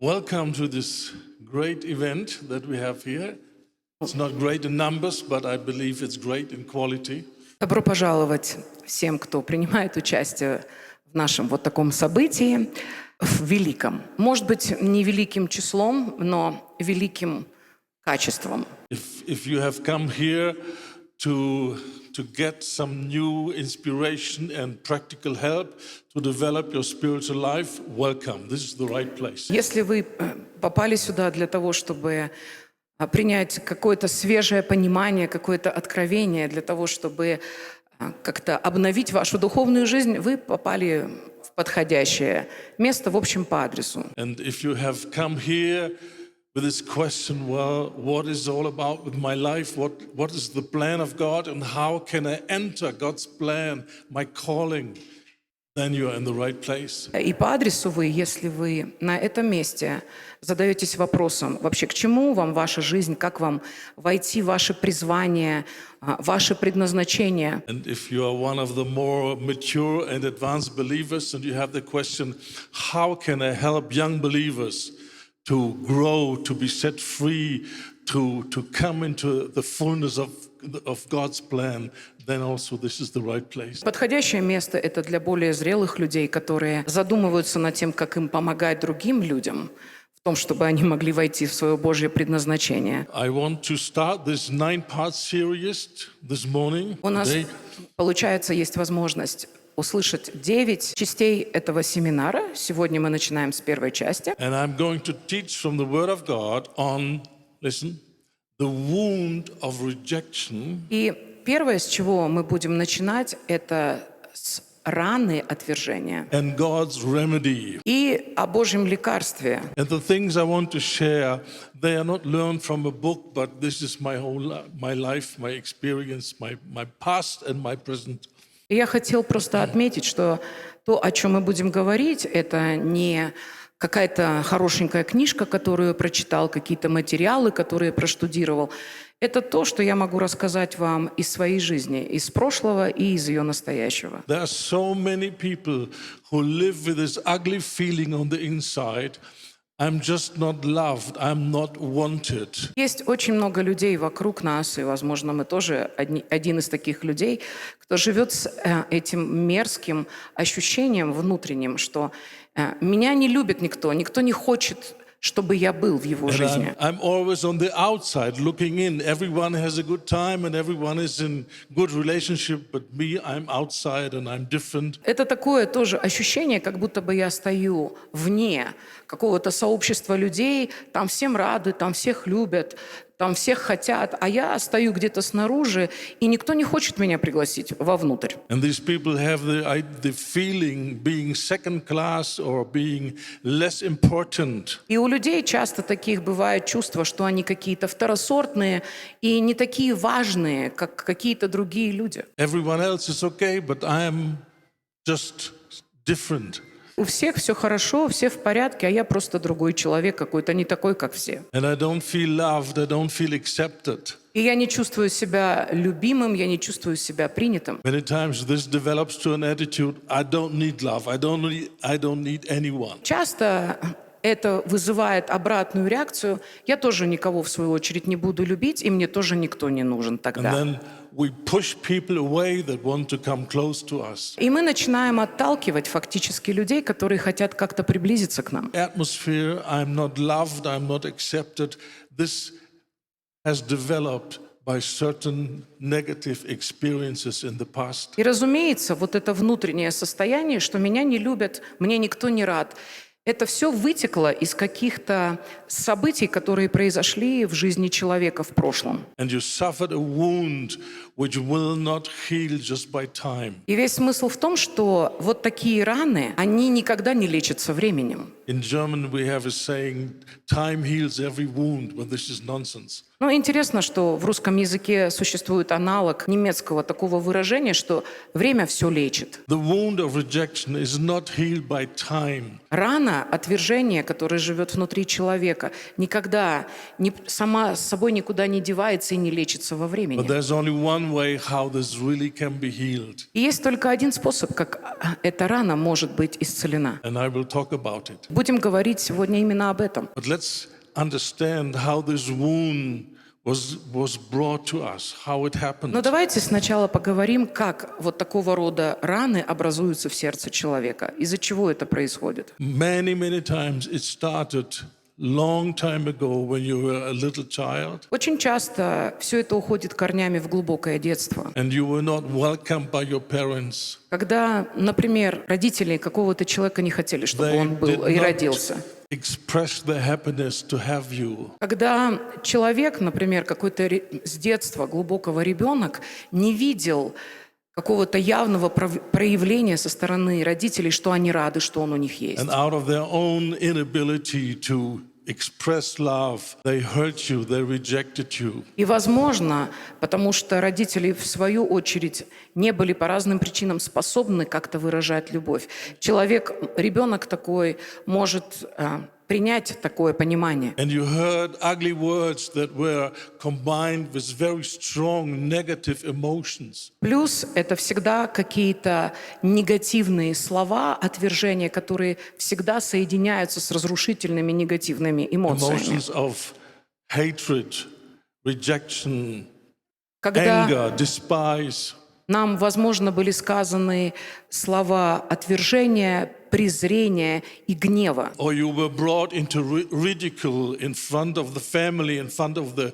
Welcome to this great event that we have here. It's not great in numbers, but I believe it's great in quality. Добро пожаловать всем, кто принимает участие в нашем вот таком событии, в великом. Может быть, не великим числом, но великим качеством. If you have come here to get some new inspiration and practical help to develop your spiritual life, welcome. This is the right place. Если вы попали сюда для того, чтобы принять какое-то свежее понимание, какое-то откровение, для того, чтобы как-то обновить вашу духовную жизнь, вы попали в подходящее место, в общем, по адресу. And if you have come here with this question, well, what is all about with my life? What is the plan of God and how can I enter God's plan, my calling? Then you are in the right place. И по адресу вы, если вы на этом месте задаетесь вопросом, вообще к чему вам ваша жизнь, как вам войти в ваше призвание, ваше предназначение. And if you are one of the more mature and advanced believers and you have the question, how can I help young believers to grow, to be set free, to come into the fullness of God's plan, then also this is the right place. Подходящее место — это для более зрелых людей, которые задумываются над тем, как им помогать другим людям, в том, чтобы они могли войти в свое Божье предназначение. I want to start this 9-part series this morning. У нас, Today. получается, есть возможность услышать 9 частей этого семинара. Сегодня мы начинаем с первой части. And I'm going to teach from the Word of God on, listen, the wound of rejection. И первое, с чего мы будем начинать, это с раны отвержения And God's remedy. и о Божьем лекарстве. And the things I want to share, they are not learned from a book, but this is my my life, my experience, my past and my present. И я хотел просто отметить, что то, о чем мы будем говорить, это не какая-то хорошенькая книжка, которую прочитал, какие-то материалы, которые проштудировал. Это то, что я могу рассказать вам из своей жизни, из прошлого и из ее настоящего. There are so many people who live with this ugly feeling on the inside. I'm just not loved, I'm not wanted. Есть очень много людей вокруг нас, и, возможно, мы тоже один из таких людей, кто живет с этим мерзким ощущением внутренним, что меня не любит никто, никто не хочет, чтобы я был в его жизни. I'm always on the outside looking in. Everyone has a good time and everyone is in good relationship, but me, I'm outside and I'm different. Это такое тоже ощущение, как будто бы я стою вне какого-то сообщества людей, там всем рады, там всех любят, там всех хотят, а я стою где-то снаружи, и никто не хочет меня пригласить вовнутрь. And these people have the feeling being second class or being less important. И у людей часто таких бывает чувство, что они какие-то второсортные и не такие важные, как какие-то другие люди. Everyone else is okay, but I am just different. У всех все хорошо, все в порядке, а я просто другой человек какой-то, не такой, как все. And I don't feel loved, I don't feel accepted. И я не чувствую себя любимым, я не чувствую себя принятым. Many times this develops to an attitude, I don't need love, I don't need anyone. Часто это вызывает обратную реакцию. Я тоже никого, в свою очередь, не буду любить, и мне тоже никто не нужен And тогда. then we push people away that want to come close to us. И мы начинаем отталкивать фактически людей, которые хотят как-то приблизиться к нам. Atmosphere, I'm not loved, I'm not accepted. This has developed by certain negative experiences in the past. И, разумеется, вот это внутреннее состояние, что меня не любят, мне никто не рад, это все вытекло из каких-то событий, которые произошли в жизни человека в прошлом. And you suffered a wound which will not heal just by time. И весь смысл в том, что вот такие раны, они никогда не лечатся временем. In German we have a saying, time heals every wound, but this is nonsense. Но интересно, что в русском языке существует аналог немецкого такого выражения, что время все лечит. The wound of rejection is not healed by time. Рана отвержения, которая живет внутри человека, никогда сама с собой никуда не девается и не лечится во But времени. there's only one way how this really can be healed. И есть только один способ, как эта рана может быть исцелена. And I will talk about it. Будем говорить сегодня именно об этом. But let's understand how this wound was brought to us, how it happened. Но давайте сначала поговорим, как вот такого рода раны образуются в сердце человека, из-за чего это происходит. Many times it started long time ago when you were a little child Очень часто все это уходит корнями в глубокое детство. and you were not welcomed by your parents. Когда, например, родители какого-то человека не хотели, чтобы They он был did и not родился. express their happiness to have you. Когда человек, например, какой-то с детства глубокого ребенок не видел какого-то явного проявления со стороны родителей, что они рады, что он у них есть. And out of their own inability to express love, they hurt you, they rejected you. И, возможно, потому что родители, в свою очередь, не были по разным причинам способны как-то выражать любовь. Ребенок такой может принять такое понимание. And you heard ugly words that were combined with very strong negative emotions. Плюс это всегда какие-то негативные слова, отвержения, которые всегда соединяются с разрушительными негативными эмоциями. Emotions of hatred, rejection, Когда anger, despise. нам, возможно, были сказаны слова отвержения, презрения и гнева. Or you were brought into ridicule in front of the family, in front of the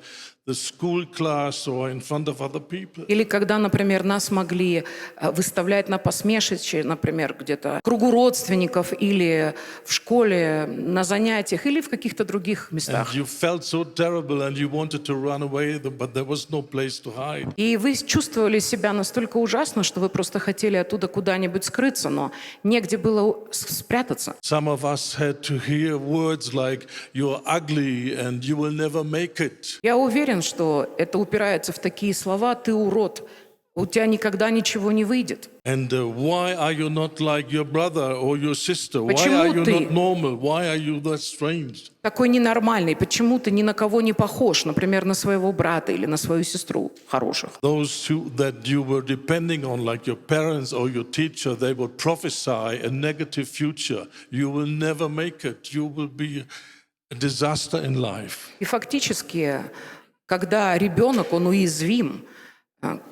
school class, or in front of other people. Или когда, например, нас могли выставлять на посмешище, например, где-то в кругу родственников или в школе, на занятиях или в каких-то других And местах. you felt so terrible and you wanted to run away, but there was no place to hide. И вы чувствовали себя настолько ужасно, что вы просто хотели оттуда куда-нибудь скрыться, но негде было спрятаться. Some of us had to hear words like, "You're ugly and you will never make it." Я уверен, что это упирается в такие слова: «Ты урод, у тебя никогда ничего не выйдет». And why are you not like your brother or your sister? Why Почему are you ты- not normal? Why are you that strange? Такой ненормальный, почему ты ни на кого не похож, например, на своего брата или на свою сестру хороших. Those that you were depending on, like your parents or your teacher, they would prophesy a negative future. You will never make it. You will be a disaster in life. И фактически, когда ребенок, он уязвим,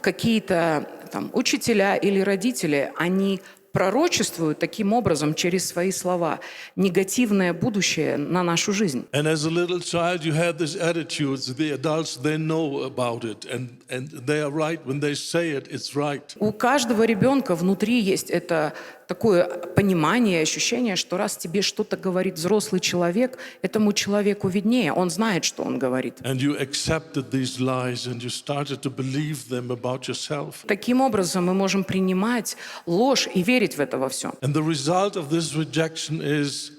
какие-то там учителя или родители, они пророчествуют таким образом через свои слова негативное будущее на нашу жизнь. And as a little child, you had this attitude. The adults, they know about it, and they are right when they say it. It's right. У каждого ребенка внутри есть это такое понимание, ощущение, что раз тебе что-то говорит взрослый человек, этому человеку виднее, он знает, что он говорит. And you accepted these lies, and you started to believe them about yourself. Таким образом, мы можем принимать ложь и верить в это во всем. And the result of this rejection is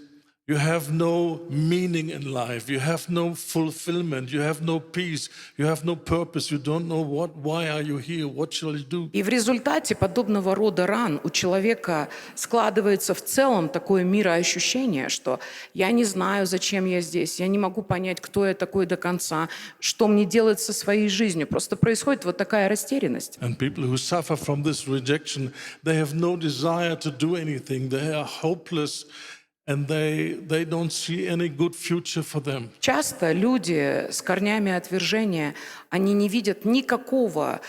you have no meaning in life. You have no fulfillment. You have no peace. You have no purpose. You don't know why are you here? What shall you do? И в результате подобного рода ран у человека складывается в целом такое мироощущение, что я не знаю, зачем я здесь, я не могу понять, кто я такой до конца, что мне делать со своей жизнью. Просто происходит вот такая растерянность. And people who suffer from this rejection, they have no desire to do anything. They are hopeless and they don't see any good future for them. Часто люди с корнями отвержения, они не видят никакого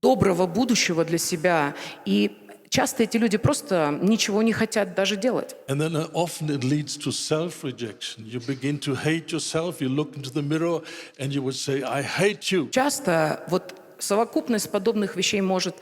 доброго будущего для себя, и часто эти люди просто ничего не хотят даже делать. And then often it leads to self-rejection. You begin to hate yourself. You look into the mirror and you would say, I hate you. Часто вот совокупность подобных вещей может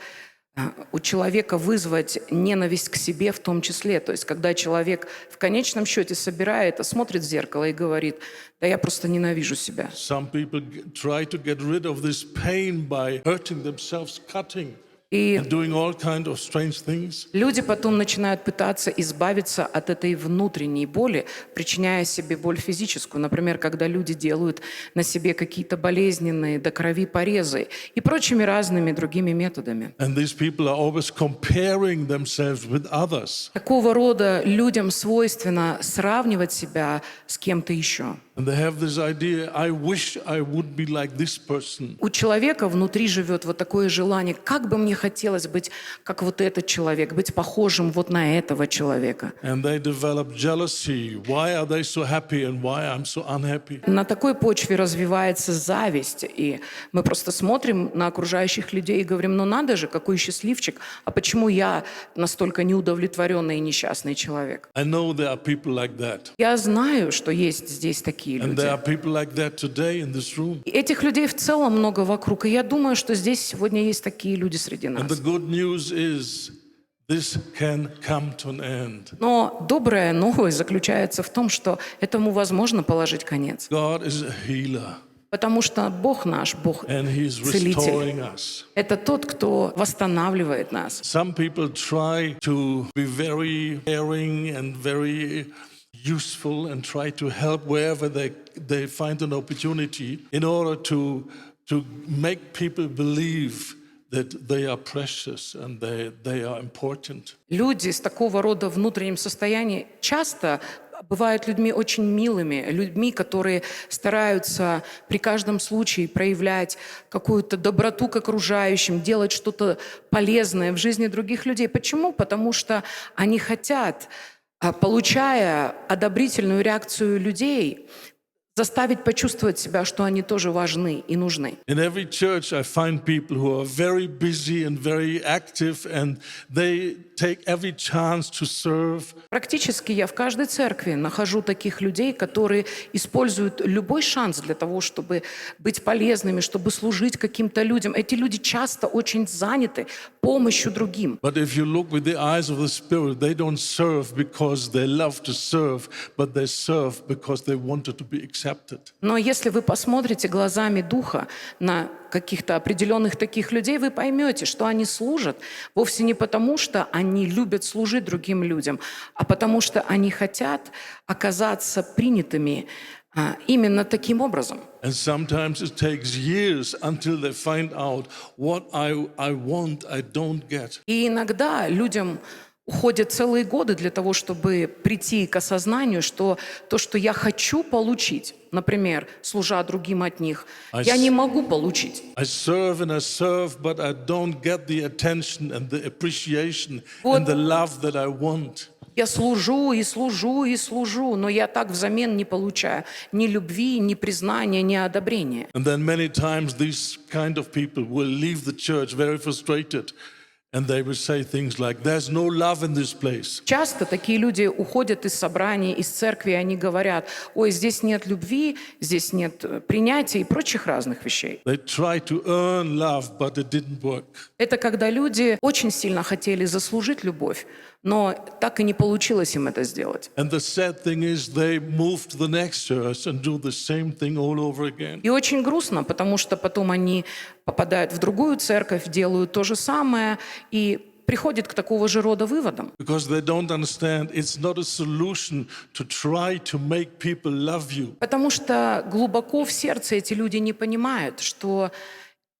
у человека вызвать ненависть к себе в том числе. То есть когда человек в конечном счете собирает, смотрит в зеркало и говорит: да я просто ненавижу себя. Some people try to get rid of this pain by hurting themselves, cutting. И and doing all kind of strange things. люди потом начинают пытаться избавиться от этой внутренней боли, причиняя себе боль физическую. Например, когда люди делают на себе какие-то болезненные до крови порезы и прочими разными другими методами. And these people are always comparing themselves with others. Такого рода людям свойственно сравнивать себя с кем-то еще. And they have this idea, I wish I would be like this person. У человека внутри живет вот такое желание, как бы мне хотелось быть, как вот этот человек, быть похожим вот на этого человека. And they develop jealousy. Why are they so happy and why I'm so unhappy? На такой почве развивается зависть, и мы просто смотрим на окружающих людей и говорим, ну надо же, какой счастливчик, а почему я настолько неудовлетворенный и несчастный человек? I know there are people like that. Я знаю, что есть здесь такие And люди. there are people like that today in this room. И этих людей в целом много вокруг, и я думаю, что здесь сегодня есть такие люди среди And нас. the good news is this can come to an end. Но добрая новость заключается в том, что этому возможно положить конец. God is a healer Потому что Бог наш, Бог and He is целитель. restoring us. Это тот, кто восстанавливает нас. Some people try to be very caring and very useful and try to help wherever they find an opportunity in order to make people believe that they are precious and they are important. Люди с такого рода внутренним состоянием часто бывают людьми очень милыми, людьми, которые стараются при каждом случае проявлять какую-то доброту к окружающим, делать что-то полезное в жизни других людей. Почему? Потому что они хотят, получая одобрительную реакцию людей, заставить почувствовать себя, что они тоже важны и нужны. In every church, I find people who are very busy and very active, and they take every chance to serve. Практически я в каждой церкви нахожу таких людей, которые используют любой шанс для того, чтобы быть полезными, чтобы служить каким-то людям. Эти люди часто очень заняты помощью другим. But if you look with the eyes of the Spirit, they don't serve because they love to serve, but they serve because they wanted to be accepted. Но если вы посмотрите глазами Духа на каких-то определенных таких людей, вы поймете, что они служат вовсе не потому, что они любят служить другим людям, а потому что они хотят оказаться принятыми именно таким образом. And sometimes it takes years until they find out what I want, I don't get. И иногда людям уходят целые годы для того, чтобы прийти к осознанию, что то, что я хочу получить, например, служа другим от них, я не могу получить. I serve, but I don't get the attention and the appreciation Вот. and the love that I want. Я служу и служу и служу, но я так взамен не получаю ни любви, ни признания, ни одобрения. And then many times these kind of people will leave the church very frustrated. And they will say things like, there's no love in this place. Часто такие люди уходят из собраний, из церкви, и они говорят, ой, здесь нет любви, здесь нет принятия и прочих разных вещей. They try to earn love, but it didn't work. Это когда люди очень сильно хотели заслужить любовь, но так и не получилось им это сделать. And the sad thing is they move to the next church and do the same thing all over again. И очень грустно, потому что потом они попадают в другую церковь, делают то же самое и приходят к такого же рода выводам. Because they don't understand it's not a solution to try to make people love you. Потому что глубоко в сердце эти люди не понимают, что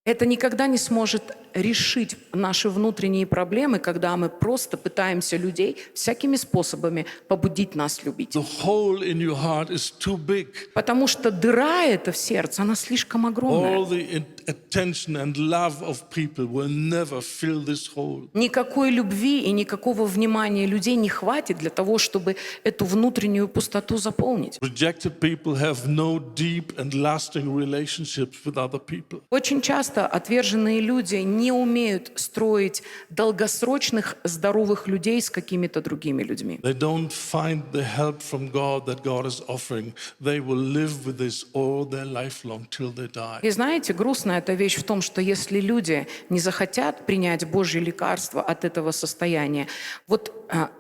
это никогда не сможет решить наши внутренние проблемы, когда мы просто пытаемся людей всякими способами побудить нас любить. The hole in your heart is too big. Потому что дыра эта в сердце, она слишком огромная. All the attention and love of people will never fill this hole. Никакой любви и никакого внимания людей не хватит для того, чтобы эту внутреннюю пустоту заполнить. Rejected people have no deep and lasting relationships with other people. Очень часто отверженные люди не умеют строить долгосрочных, здоровых людей с какими-то другими людьми. They don't find the help from God that God is offering. They will live with this all their life long till they die. И знаете, грустная эта вещь в том, что если люди не захотят принять Божье лекарство от этого состояния, вот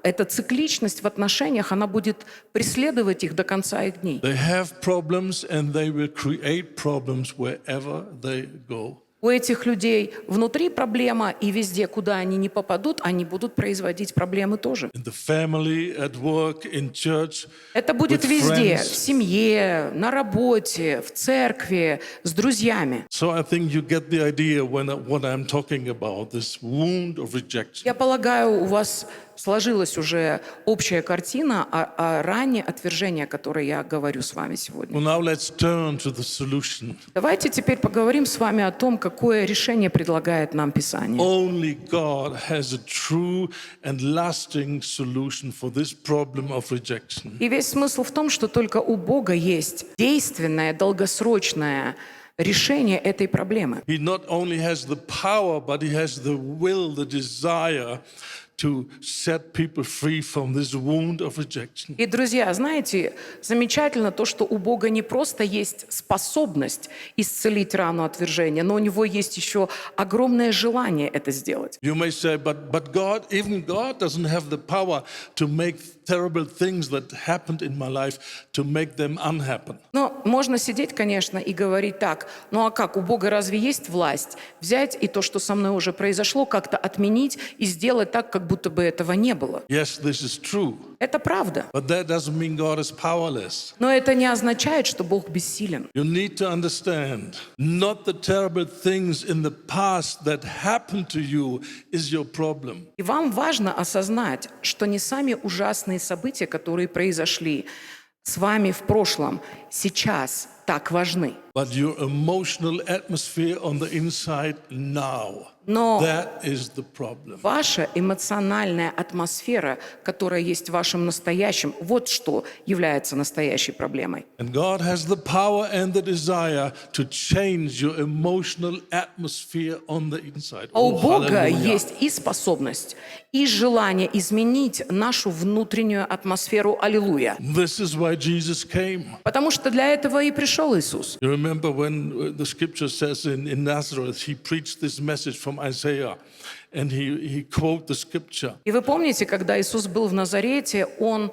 эта цикличность в отношениях, она будет преследовать их до конца их дней. They have problems and they will create problems wherever they go. У этих людей внутри проблема, и везде, куда они не попадут, они будут производить проблемы тоже. In the family, at work, in church, Это будет with везде, в friends. семье, на работе, в церкви, с друзьями. So I think you get the idea what I'm talking about, this wound of rejection. Я полагаю, у вас сложилась уже общая картина о ране отвержения, о которой я говорю с вами сегодня. Well, now let's turn to the solution. Давайте теперь поговорим с вами о том, какое решение предлагает нам Писание. Only God has a true and lasting solution for this problem of rejection. И весь смысл в том, что только у Бога есть действенное, долгосрочное решение этой проблемы. He not only has the power, but he has the will, the desire to set people free from this wound of rejection. И, друзья, знаете, замечательно то, что у Бога не просто есть способность исцелить рану отвержения, но у Него есть еще огромное желание это сделать. You may say, but God, even God doesn't have the power to make terrible things that happened in my life, to make them unhappen. Но можно сидеть, конечно, и говорить так, ну а как, у Бога разве есть власть взять и то, что со мной уже произошло, как-то отменить и сделать так, как будто бы этого не было? Yes, this is true, Это правда. but that doesn't mean God is powerless. Но это не означает, что Бог бессилен. You need to understand, not the terrible things in the past that happened to you is your problem. И вам важно осознать, что не сами ужасные события, которые произошли с вами в прошлом, сейчас так важны. But your emotional atmosphere on the inside now, Но that is the problem. ваша эмоциональная атмосфера, которая есть в вашем настоящем, вот что является настоящей проблемой. And God has the power and the desire to change your emotional atmosphere on the inside. А у Oh, Бога hallelujah. есть и способность, и желание изменить нашу внутреннюю атмосферу. Аллилуйя. This is why Jesus came. Потому что для этого и пришел Иисус. You remember when the scripture says in Nazareth, he preached this message from Isaiah, and he quoted the scripture. И вы помните, когда Иисус был в Назарете, Он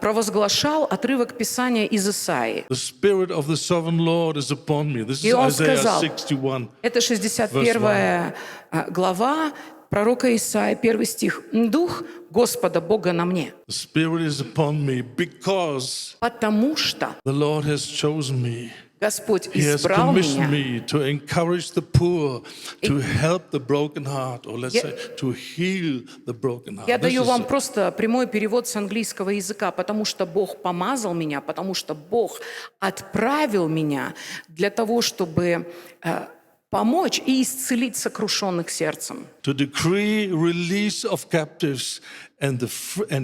провозглашал отрывок Писания из Исаии. The Spirit of the Sovereign Lord is upon me. This is И Он Isaiah сказал, 61. это 61 глава пророка Исаии, 1 стих. «Дух Господа Бога на мне, The Spirit is upon me because потому что the Lord has chosen me. Господь He has избрал commissioned меня». me to encourage the poor, to help the broken heart, or let's say, to heal the broken heart. Я This даю is вам it. просто прямой перевод с английского языка, потому что Бог помазал меня, потому что Бог отправил меня для того, чтобы помочь и исцелить сокрушенных сердцем. To decree release of captives and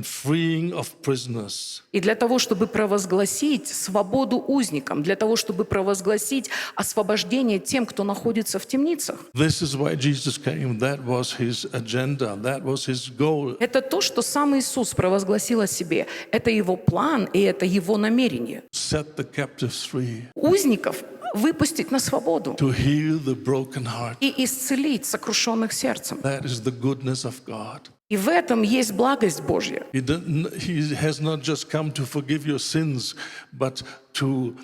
freeing of prisoners. И для того, чтобы провозгласить свободу узникам, для того, чтобы провозгласить освобождение тем, кто находится в темницах. This is why Jesus came. That was his agenda. That was his goal. Это то, что сам Иисус провозгласил о себе. Это его план и это его намерение. Set the captives free. Узников выпустить на свободу To heal the broken heart. и исцелить сокрушенных сердцем. That is the goodness of God. И в этом есть благость Божья. He has not just come to forgive your sins, but to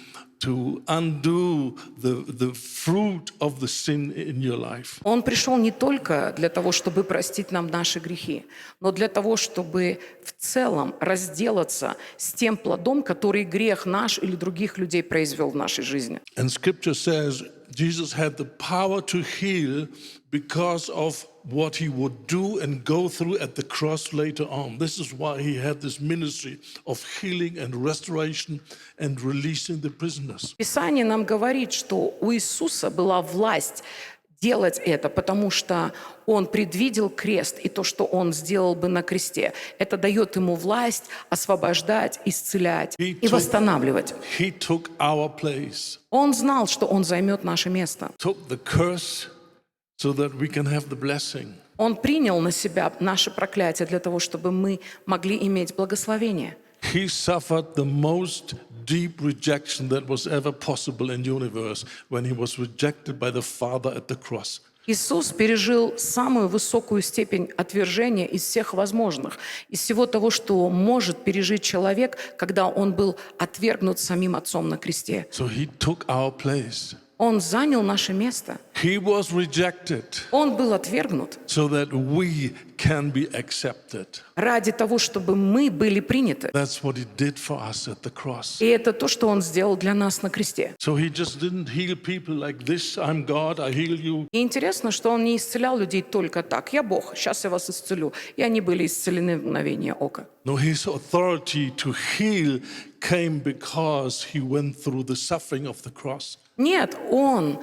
undo the fruit of the sin in your life. Он пришел не только для того, чтобы простить нам наши грехи, но для того, чтобы в целом разделаться с тем плодом, который грех наш или других людей произвел в нашей жизни. And Scripture says Jesus had the power to heal because of what he would do and go through at the cross later on. This is why he had this ministry of healing and restoration and releasing the prisoners. Писание нам говорит, что у Иисуса была власть делать это, потому что Он предвидел крест и то, что Он сделал бы на кресте. Это дает Ему власть освобождать, исцелять и восстанавливать. He took our place, Он знал, что Он займет наше место. took the curse so that we can have the blessing. Он принял на себя наше проклятие для того, чтобы мы могли иметь благословение. He suffered the most deep rejection that was ever possible in the universe when he was rejected by the Father at the cross. Иисус пережил самую высокую степень отвержения из всех возможных, из всего того, что может пережить человек, когда он был отвергнут самим Отцом на кресте. So he took our place. Он занял наше место. He was rejected Он был отвергнут so that we can be accepted. ради того, чтобы мы были приняты. That's what he did for us at the cross. И это то, что Он сделал для нас на кресте. So he just didn't heal people like this. I'm God, I heal you. И интересно, что Он не исцелял людей только так. Я Бог, сейчас я вас исцелю. И они были исцелены в мгновение ока. No, his authority to heal came because he went through the suffering of the cross. Нет, Он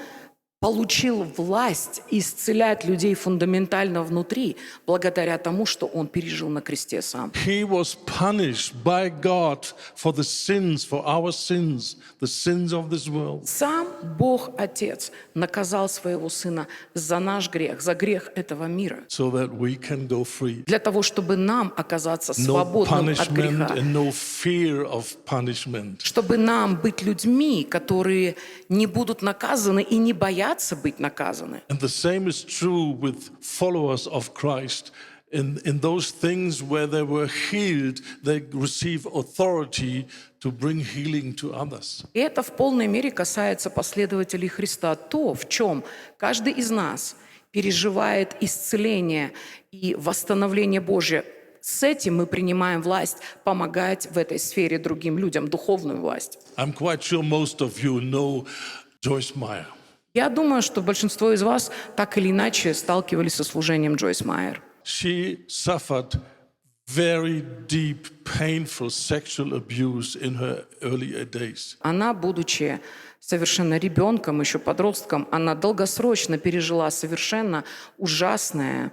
получил власть исцелять людей фундаментально внутри, благодаря тому, что Он пережил на кресте сам. He was punished by God for our sins, the sins of this world. Сам Бог Отец наказал Своего Сына за наш грех, за грех этого мира, So that we can go free. для того, чтобы нам оказаться No свободным от punishment греха, and no fear of punishment. чтобы нам быть людьми, которые не будут наказаны и не боятся быть наказаны. And the same is true with followers of Christ. In those things where they were healed, they receive authority to bring healing to others. И это в полной мере касается последователей Христа. То, в чем каждый из нас переживает исцеление и восстановление Божье, с этим мы принимаем власть помогать в этой сфере другим людям, духовную власть. I'm quite sure most of you know Joyce Meyer. Я думаю, что большинство из вас так или иначе сталкивались со служением Джойс Майер. She suffered very deep, painful sexual abuse in her earlier days. Она, будучи совершенно ребенком, еще подростком, она долгосрочно пережила совершенно ужасное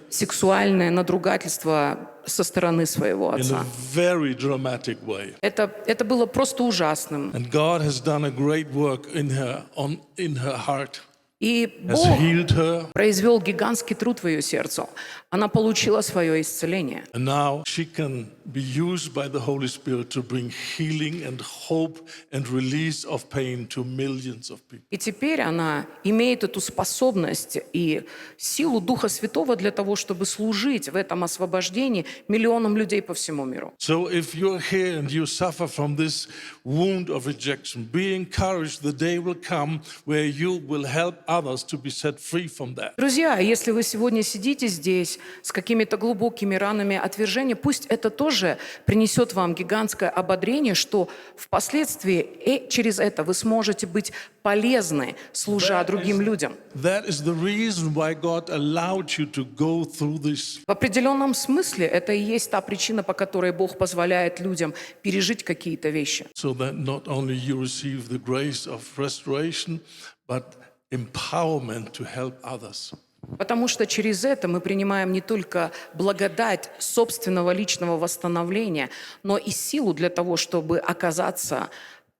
сексуальное надругательство со стороны своего In a отца. very dramatic way. Это было просто ужасным. And God has done a great work in her heart, И has Бог healed her, произвел гигантский труд в ее сердце. Она получила свое исцеление. and now she can be used by the Holy Spirit to bring healing and hope and release of pain to millions of people. И теперь она имеет эту способность и силу Духа Святого для того, чтобы служить в этом освобождении миллионам людей по всему миру. So if you're here and you suffer from this wound of rejection, be encouraged. The day will come where you will help others to be set free from that. Друзья, если вы сегодня сидите здесь с какими-то глубокими ранами отвержения, пусть это тоже принесет вам гигантское ободрение, что впоследствии через это вы сможете быть полезны, служа другим людям. That is the reason why God allowed you to go through this. В определенном смысле это и есть та причина, по которой Бог позволяет людям пережить какие-то вещи. So that not only you receive the grace of restoration, but empowerment to help others. Потому что через это мы принимаем не только благодать собственного личного восстановления, но и силу для того, чтобы оказаться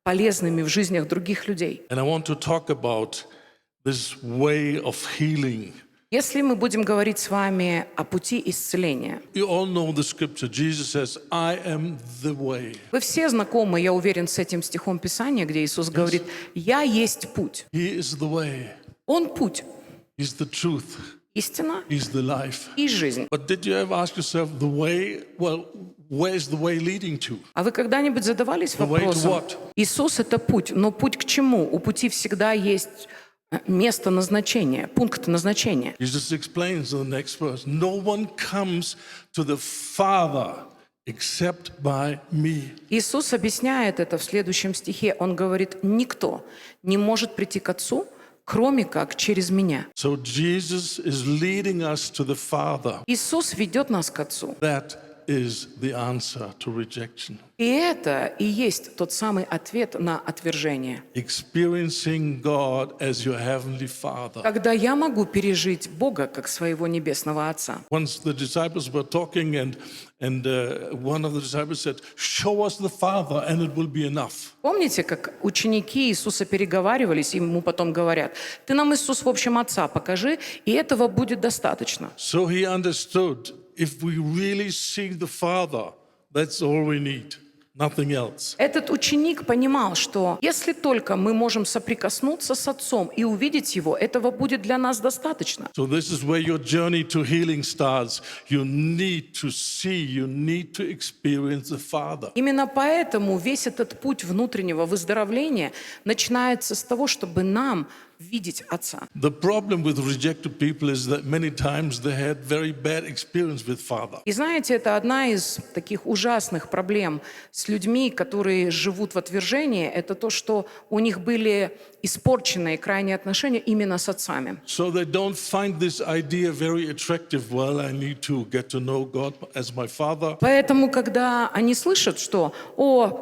полезными в жизнях других людей. And I want to talk about this way of healing. Если мы будем говорить с вами о пути исцеления, You all know the scripture. Jesus says, I am the way. вы все знакомы, я уверен, с этим стихом Писания, где Иисус говорит: «Я есть путь». He is the way. Он путь, He's the truth. истина He's the life. и жизнь. But did you ever ask yourself, the way, well, where is the way leading to? А вы когда-нибудь задавались The way to вопросом: what? Иисус — это путь, но путь к чему? У пути всегда есть место назначения, пункт назначения. Jesus explains in the next verse, no one comes to the Father except by me. Иисус объясняет это в следующем стихе. Он говорит: «Никто не может прийти к Отцу, кроме как через Меня». So Jesus is leading us to the Father. Иисус ведет нас к Отцу. That is the answer to rejection. И это и есть тот самый ответ на отвержение. Experiencing God as your heavenly Father. Когда я могу пережить Бога как своего небесного Отца. Once the disciples were talking and one of the disciples said, show us the Father and it will be enough. Помните, как ученики Иисуса переговаривались, и ему потом говорят: «Ты нам, Иисус, в общем, Отца покажи, и этого будет достаточно». So he understood, if we really see the Father, that's all we need. nothing else. Этот ученик понимал, что если только мы можем соприкоснуться с Отцом и увидеть Его, этого будет для нас достаточно. So this is where your journey to healing starts. You need to see, you need to experience the Father. Именно поэтому весь этот путь внутреннего выздоровления начинается с того, чтобы нам видеть Отца. The problem with rejected people is that many times they had very bad experience with Father. И знаете, это одна из таких ужасных проблем с людьми, которые живут в отвержении, это то, что у них были испорченные крайние отношения именно с отцами. So they don't find this idea very attractive. Well, I need to get to know God as my Father. Поэтому, когда они слышат, что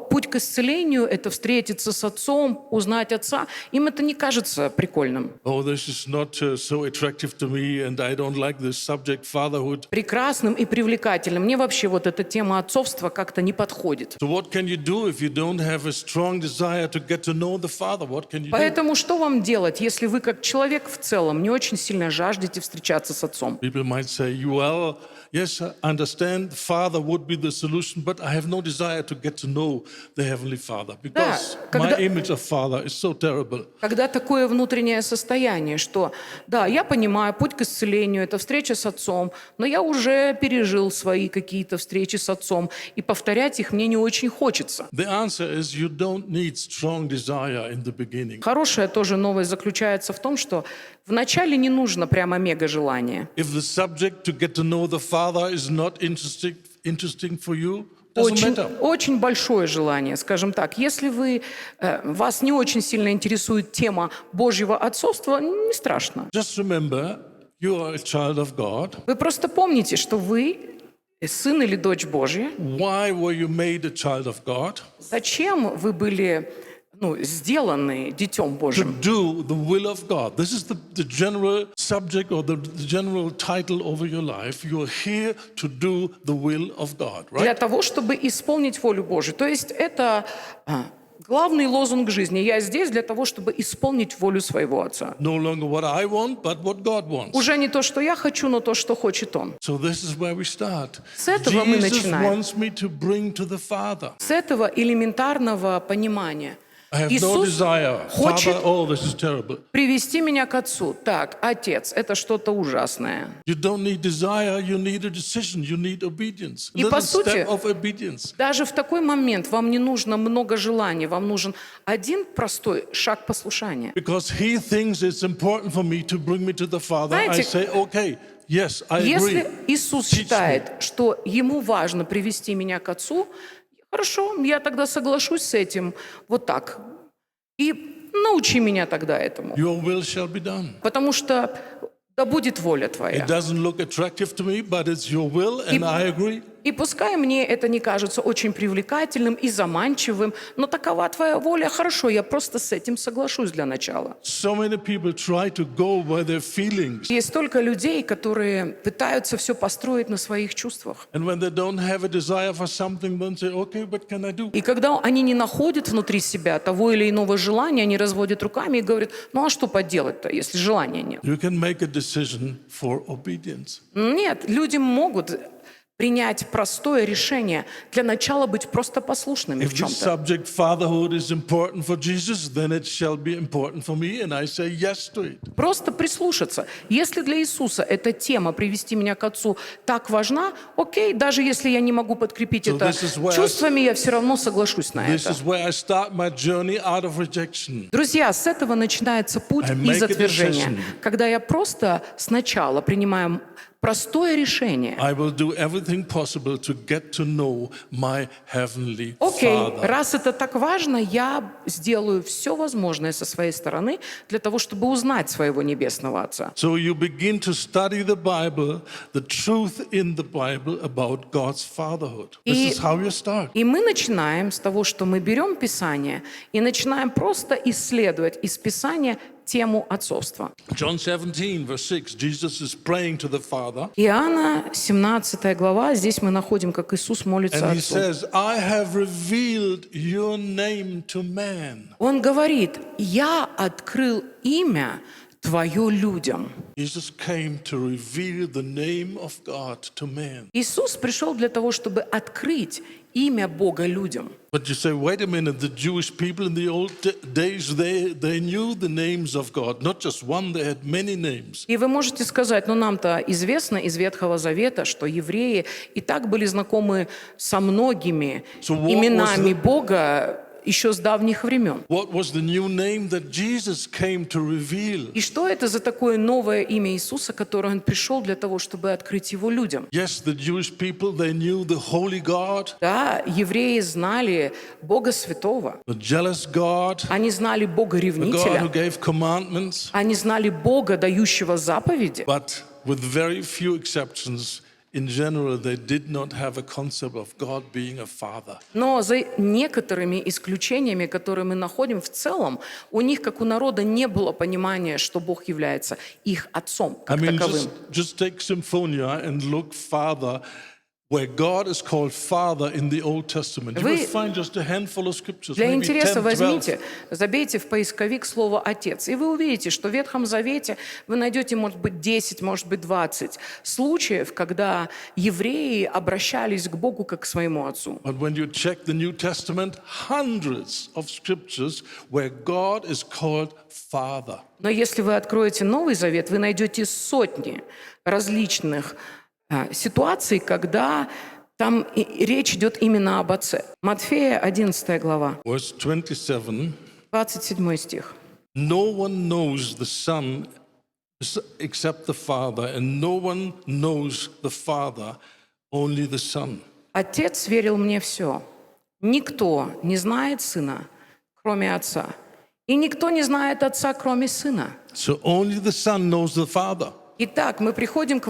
путь к исцелению – это встретиться с Отцом, узнать Отца, им это не кажется прикольным. Oh, this is not so attractive to me, and I don't like this subject, fatherhood. Прекрасным и привлекательным. Мне вообще вот эта тема отцовства как-то не подходит. So what can you do if you don't have a strong desire to get to know the Father? What can you do? Поэтому что вам делать, если вы как человек в целом не очень сильно жаждете встречаться с Отцом? People might say, well, yes, I understand Father would be the solution, but I have no desire to get to know the Heavenly Father because my image of Father is so terrible. Когда такое внутреннее состояние, что да, я понимаю, путь к исцелению – это встреча с Отцом, но я уже пережил свои какие-то встречи с Отцом, и повторять их мне не очень хочется. The answer is you don't need strong desire in the beginning. Хорошая тоже новость заключается в том, что вначале не нужно прямо мега желание. If the subject to get to know the Father is not interesting for you, doesn't Очень, matter. очень большое желание, скажем так. Если вас не очень сильно интересует тема Божьего отцовства, не страшно. Just remember, you are a child of God. Вы просто помните, что вы сын или дочь Божья. Why were you made a child of God? Зачем вы были сделаны Детем To Божьим? do the will of God. This is the general subject or the general title over your life. You are here to do the will of God, Для right? того, чтобы исполнить волю Божью. То есть это главный лозунг жизни. Я здесь для того, чтобы исполнить волю своего Отца. No longer what I want, but what God wants. Уже не то, что я хочу, но то, что хочет Он. So this is where we start. С этого мы Jesus начинаем. wants me to bring to the Father. С этого элементарного понимания. I have no Иисус desire. хочет Father, oh, this is terrible. привести меня к Отцу. Так, Отец, это что-то ужасное. You don't need desire, you need a decision, you need obedience. A И по little сути, step of obedience. даже в такой момент вам не нужно много желаний, вам нужен один простой шаг послушания. Because he thinks it's important for me to bring me to the Father, I Знаете, say, okay, yes, I agree. Если Иисус Teach считает, что Ему важно привести меня к Отцу, хорошо, я тогда соглашусь с этим вот так. И научи меня тогда этому. Your will shall be done. Потому что да будет воля It Твоя. doesn't look attractive to me, but it's your will, and I agree. И пускай мне это не кажется очень привлекательным и заманчивым, но такова Твоя воля, хорошо, я просто с этим соглашусь для начала. So many people try to go by their feelings, Есть столько людей, которые пытаются все построить на своих чувствах. and when they don't have a desire for something, then say, okay, what can I do? И когда они не находят внутри себя того или иного желания, они разводят руками и говорят, ну а что поделать-то, если желания нет? You can make a decision for obedience. Нет, люди могут принять простое решение для начала быть просто послушными в If this чем-то. subject, fatherhood, is important for Jesus, then it shall be important for me, and I say yes to it. Просто прислушаться. Если для Иисуса эта тема «привести меня к Отцу» так важна, окей, даже если я не могу подкрепить So это this is where чувствами, я все равно соглашусь на This это. is where I start my journey out of rejection. Друзья, с этого начинается путь I make из a отвержения. decision. Когда я просто сначала принимаю простое решение. I will do everything possible to get to know my heavenly Окей, Father. раз это так важно, я сделаю все возможное со своей стороны для того, чтобы узнать своего Небесного Отца. So you begin to study the Bible, the truth in the Bible about God's fatherhood. This is how you start. И мы начинаем с того, что мы берем Писание и начинаем просто исследовать из Писания тему отцовства. John 17, verse 6, Jesus is praying to the Father, Иоанна, 17 глава, здесь мы находим, как Иисус молится and he Отцу. says, I have revealed your name to man. Он говорит, «Я открыл имя Твое людям». Jesus came to reveal the name of God to man. Иисус пришел для того, чтобы открыть имя Бога людям. But you say, wait a minute, the Jewish people in the old days, they knew the names of God, not just one, they had many names. И вы можете сказать, ну нам-то известно из Ветхого Завета, что евреи и так были знакомы со многими So what именами was Бога еще с давних времен. What was the new name that Jesus came to reveal? И что это за такое новое имя Иисуса, которое Он пришел для того, чтобы открыть его людям? Yes, the Jewish people, they knew the holy God, Да, евреи знали Бога Святого, the jealous God, они знали Бога the God who Ревнителя, gave commandments, они знали Бога, дающего заповеди. but with very few exceptions, in general, they did not have a concept of God being a father. Но за некоторыми исключениями, которые мы находим в целом, у них, как у народа, не было понимания, что Бог является их отцом I как mean, таковым. just take Symphonia and look Father, where God is called Father in the Old Testament. You Вы- will find just a handful of scriptures, Для maybe интереса 10, 12. возьмите, забейте в поисковик слово «отец», и вы увидите, что в Ветхом Завете вы найдете, может быть, 10, может быть, 20 случаев, когда евреи обращались к Богу как к своему отцу. But when you check the New Testament, hundreds of scriptures where God is called Father. Но если вы откроете Новый Завет, вы найдете сотни различных ситуаций, когда там речь идет именно об отце. Матфея, 11 глава, Verse 27, 27 стих. no one knows the Son except the Father, and no one knows the Father, only the Son. «Отец сверил мне все. Никто не знает Сына, кроме Отца. И никто не знает Отца, кроме Сына». So only the Son knows the Father. Итак, мы приходим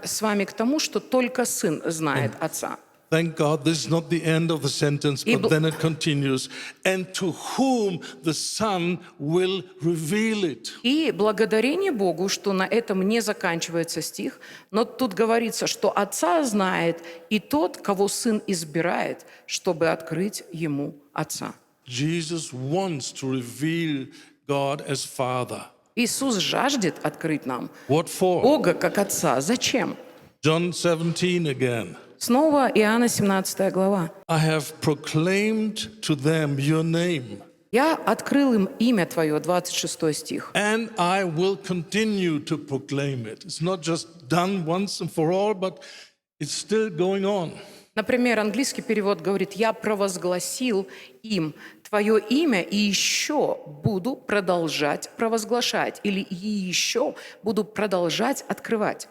с вами к тому, что только Сын знает Отца. Thank God, this is not the end of the sentence, but then it continues. And to whom the Son will reveal it. И благодарение Богу, что на этом не заканчивается стих, но тут говорится, что Отца знает и тот, кого Сын избирает, чтобы открыть Ему Отца. Jesus wants to reveal God as Father. Иисус жаждет открыть нам What for? Бога как Отца. Зачем? John 17 again. Снова Иоанна 17 глава. I have proclaimed to them your name, «Я открыл им имя Твое», 26 стих. and I will continue to proclaim it. It's not just done once and for all, but it's still going on. Например, английский перевод говорит: «Я провозгласил им Твое имя и еще буду продолжать провозглашать», или «и еще буду продолжать открывать».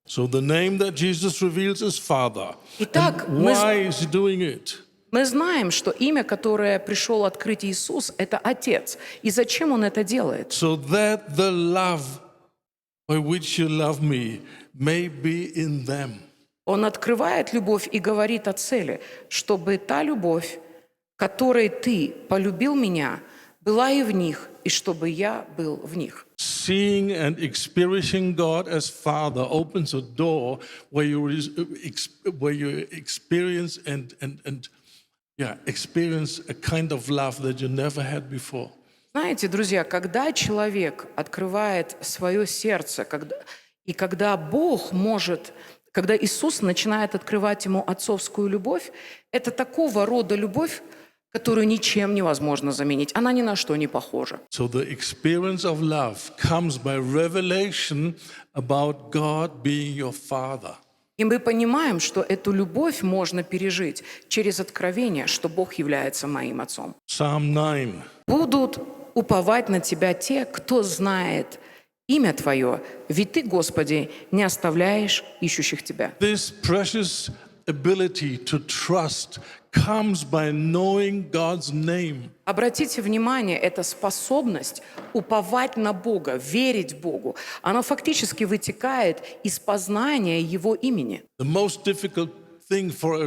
So the name that Jesus reveals is Father. Итак, And why is he doing it? мы знаем, что имя, которое пришел открыть Иисус, это Отец. И зачем Он это делает? So that the love by which you love me may be in them. Он открывает любовь и говорит о цели, чтобы та любовь, которой Ты полюбил меня, была и в них, и чтобы я был в них. Seeing and experiencing God as Father opens a door where you experience experience a kind of love that you never had before. Знаете, друзья, когда человек открывает свое сердце, когда Бог может, когда Иисус начинает открывать ему отцовскую любовь, это такого рода любовь, которую ничем невозможно заменить. Она ни на что не похожа. So the experience of love comes by revelation about God being your Father. И мы понимаем, что эту любовь можно пережить через откровение, что Бог является моим отцом. Psalm 9. «Будут уповать на Тебя те, кто знает имя Твое, ведь Ты, Господи, не оставляешь ищущих Тебя». This precious ability to trust comes by knowing God's name. Обратите внимание, эта способность уповать на Бога, верить Богу, она фактически вытекает из познания Его имени. The most difficult thing for a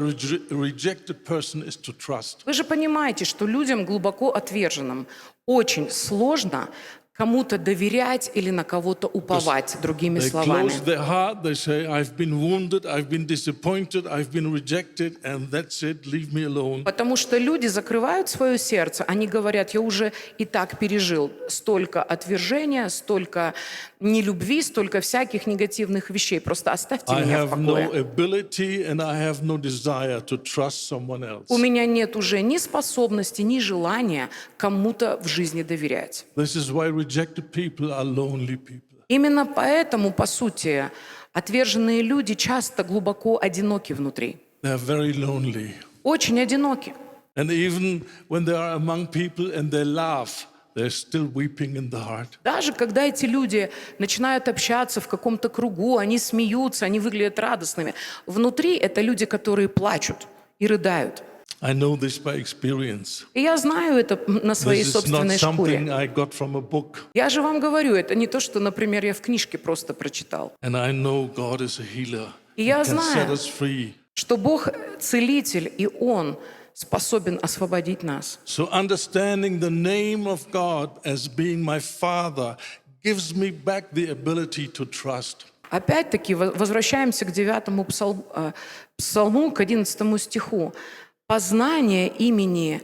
rejected person is to trust. Вы же понимаете, что людям глубоко отверженным очень сложно кому-то доверять или на кого-то уповать, другими They словами. close their heart, they say, I've been wounded, I've been disappointed, I've been rejected, and that's it, leave me alone. Потому что люди закрывают свое сердце, они говорят, я уже и так пережил столько отвержения, столько нелюбви, столько всяких негативных вещей. Просто оставьте I меня в have no покое. ability and I have no desire to trust someone else. У меня нет уже ни способности, ни желания кому-то в жизни доверять. This is why rejected people are lonely people. Именно поэтому, по сути, отверженные люди часто глубоко одиноки внутри. They're very lonely. Очень одиноки. And even when they are among people and they laugh, they're still weeping in the heart. Даже когда эти люди начинают общаться в каком-то кругу, они смеются, они выглядят радостными. Внутри это люди, которые плачут и рыдают. I know this by experience. И я знаю это на своей This is not собственной шкуре. something I got from a book. Я же вам говорю, это не то, что, например, я в книжке просто прочитал. And I know God is a healer. И He я can знаю, set us free. что Бог целитель, и Он способен освободить нас. So understanding the name of God as being my Father gives me back the ability to trust. Опять-таки, возвращаемся к 9 псалму, к 11 стиху. «Познание имени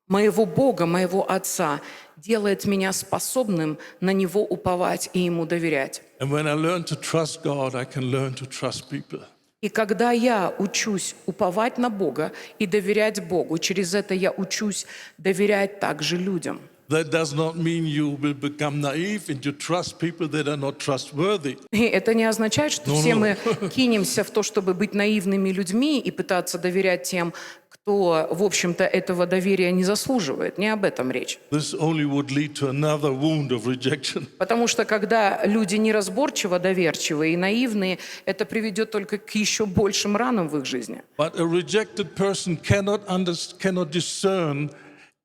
моего Бога, моего Отца делает меня способным на Него уповать и Ему доверять». And when I learn to trust God, I can learn to trust people. И когда я учусь уповать на Бога и доверять Богу, через это я учусь доверять также людям. That does not mean you will become naive and you trust people that are not trustworthy. И это не означает, что все мы кинемся в то, чтобы быть наивными людьми и пытаться доверять тем, кто, в общем-то, этого доверия не заслуживает. Не об этом речь. This only would lead to another wound of rejection. Потому что когда люди неразборчиво доверчивые и наивные, это приведет только к еще большим ранам в их жизни. But a rejected person cannot discern,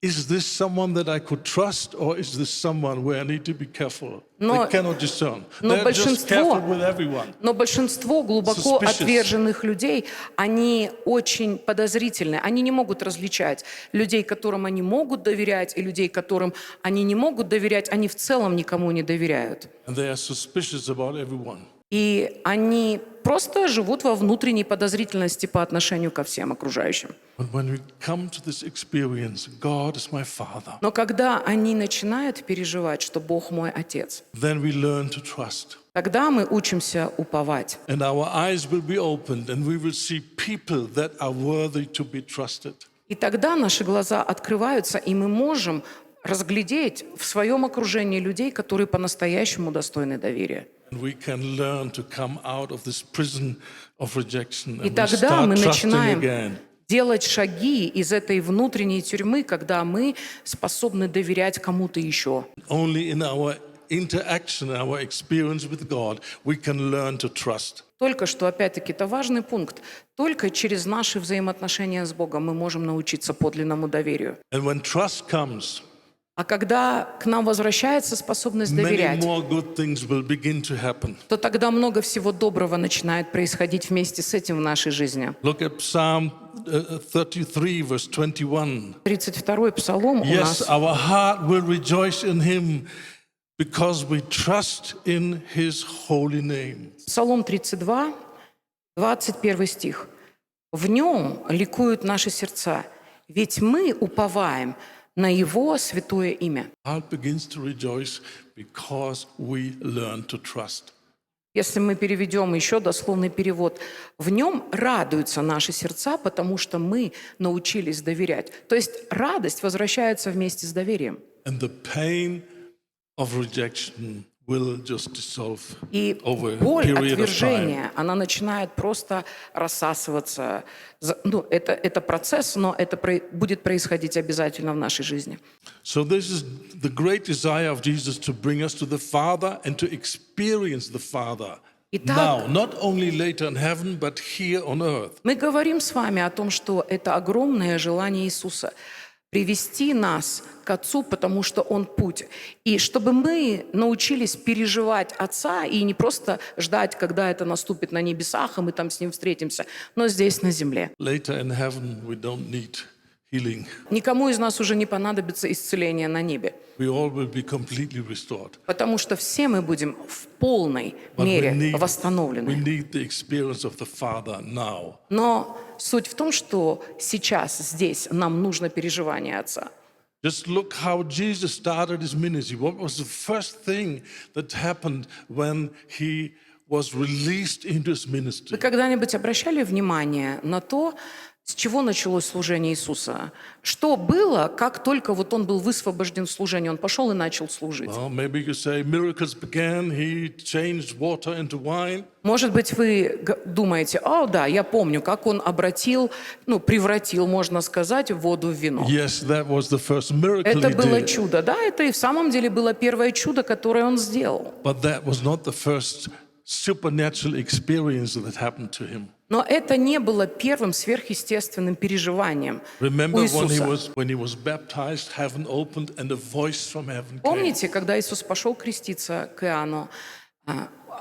is this someone that I could trust or is this someone where I need to be careful? Но- They cannot discern. но They're just careful большинство- with everyone. Но большинство глубоко Suspicious. отверженных людей, они очень подозрительны. Они не могут различать людей, которым они могут доверять, и людей, которым они не могут доверять. Они в целом никому не доверяют. And they are suspicious about everyone. И они просто живут во внутренней подозрительности по отношению ко всем окружающим. But when we come to this experience, God is my Father, Но когда они начинают переживать, что Бог мой Отец, then we learn to trust. тогда мы учимся уповать. And our eyes will be opened and we will see people that are worthy to be trusted. И тогда наши глаза открываются, и мы можем разглядеть в своем окружении людей, которые по-настоящему достойны доверия. And we can learn to come out of this prison of rejection И and we тогда start мы trusting начинаем again. делать шаги из этой внутренней тюрьмы, когда мы способны доверять кому-то еще. Only in our interaction, our experience with God, we can learn to trust. Только что, опять-таки, это важный пункт. Только через наши взаимоотношения с Богом мы можем научиться подлинному доверию. And when trust comes, А когда к нам возвращается способность many доверять, more good things will begin to happen. то тогда много всего доброго начинает происходить вместе с этим в нашей жизни. Look at Psalm 33, verse 21. 32-й псалом у Yes, нас. our heart will rejoice in him because we trust in his holy name. Псалом 32, 21 стих. «В нем ликуют наши сердца, ведь мы уповаем на Его святое имя». Heart begins to rejoice because we learn to trust. Если мы переведем еще дословный перевод, «в нем радуются наши сердца, потому что мы научились доверять». То есть радость возвращается вместе с доверием. And the pain of rejection will just dissolve И over a боль period of time. отвержения, она начинает просто рассасываться. Ну, это процесс, но это будет происходить обязательно в нашей жизни. So this is the great desire of Jesus to bring us to the Father and to experience the Father Итак- now, not only later in heaven, but here on earth. Мы говорим с вами о том, что это огромное желание Иисуса привести нас к Отцу, потому что Он путь. И чтобы мы научились переживать Отца и не просто ждать, когда это наступит на небесах, и мы там с Ним встретимся, но здесь, на земле. Later in heaven, we don't need healing. Никому из нас уже не понадобится исцеление на небе, We all will be completely restored. потому что все мы будем в полной But мере we восстановлены. need the experience of the Father now. Но суть в том, что сейчас, здесь нам нужно переживание Отца. Just look how Jesus started his ministry. What was the first thing that happened when he was released into his Вы ministry? когда-нибудь обращали внимание на то, с чего началось служение Иисуса? Что было, как только вот он был высвобожден в служение, он пошел и начал служить? Well, maybe you could say miracles began. He changed water into wine. Может быть, вы думаете, да, я помню, как он превратил, можно сказать, воду в вино. Yes, that was the first miracle Это he было did. чудо. Да, это и в самом деле было первое чудо, которое он сделал. But that was not the first supernatural experience that happened to him. Но это не было первым сверхъестественным переживанием Remember у when he Иисуса. was baptized, heaven opened and a voice from heaven came. Помните, когда Иисус пошел креститься к Иоанну,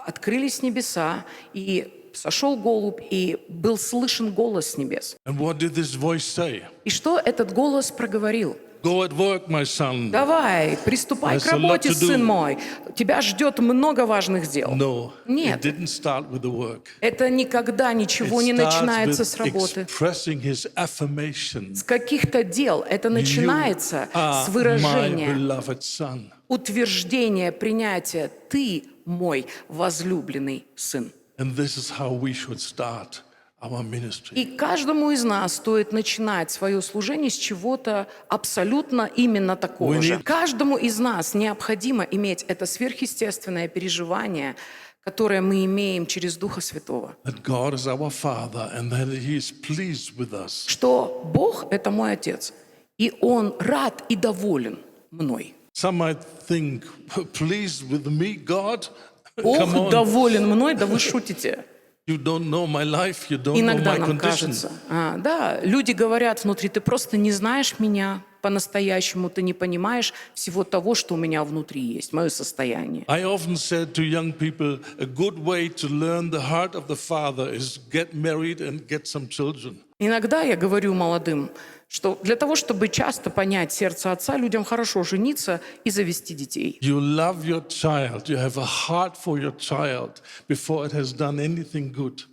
открылись небеса, и сошел голубь, и был слышен голос с небес. And what did this voice say? И что этот голос проговорил? Go at work, my son. Давай, приступай к There's a lot работе, to do. сын мой. Тебя ждет много важных дел. No, Нет. it didn't start with the work. Это никогда ничего It не starts начинается with с работы, expressing his affirmation. с каких-то дел. Это начинается You are с my выражения, beloved son. утверждения, принятия. Ты мой возлюбленный сын. And this is how we should start our ministry. И каждому из нас стоит начинать свое служение с чего-то абсолютно именно такого We же. need- Каждому из нас необходимо иметь это сверхъестественное переживание, которое мы имеем через Духа Святого. That God is our Father and that He is pleased with us. Что Бог — это мой Отец, и Он рад и доволен мной. Some might think, pleased with me, God? Come Бог on. доволен мной, да вы шутите. You don't know my life, you don't know Иногда my нам condition. кажется. Да, люди говорят внутри, ты просто не знаешь меня по-настоящему, ты не понимаешь всего того, что у меня внутри есть, мое состояние. I often said to young people, a good way to learn the heart of the Father is get married and get some children. Иногда я говорю молодым, что для того, чтобы часто понять сердце Отца, людям хорошо жениться и завести детей. You love your child, you have a heart for your child before it has done anything good.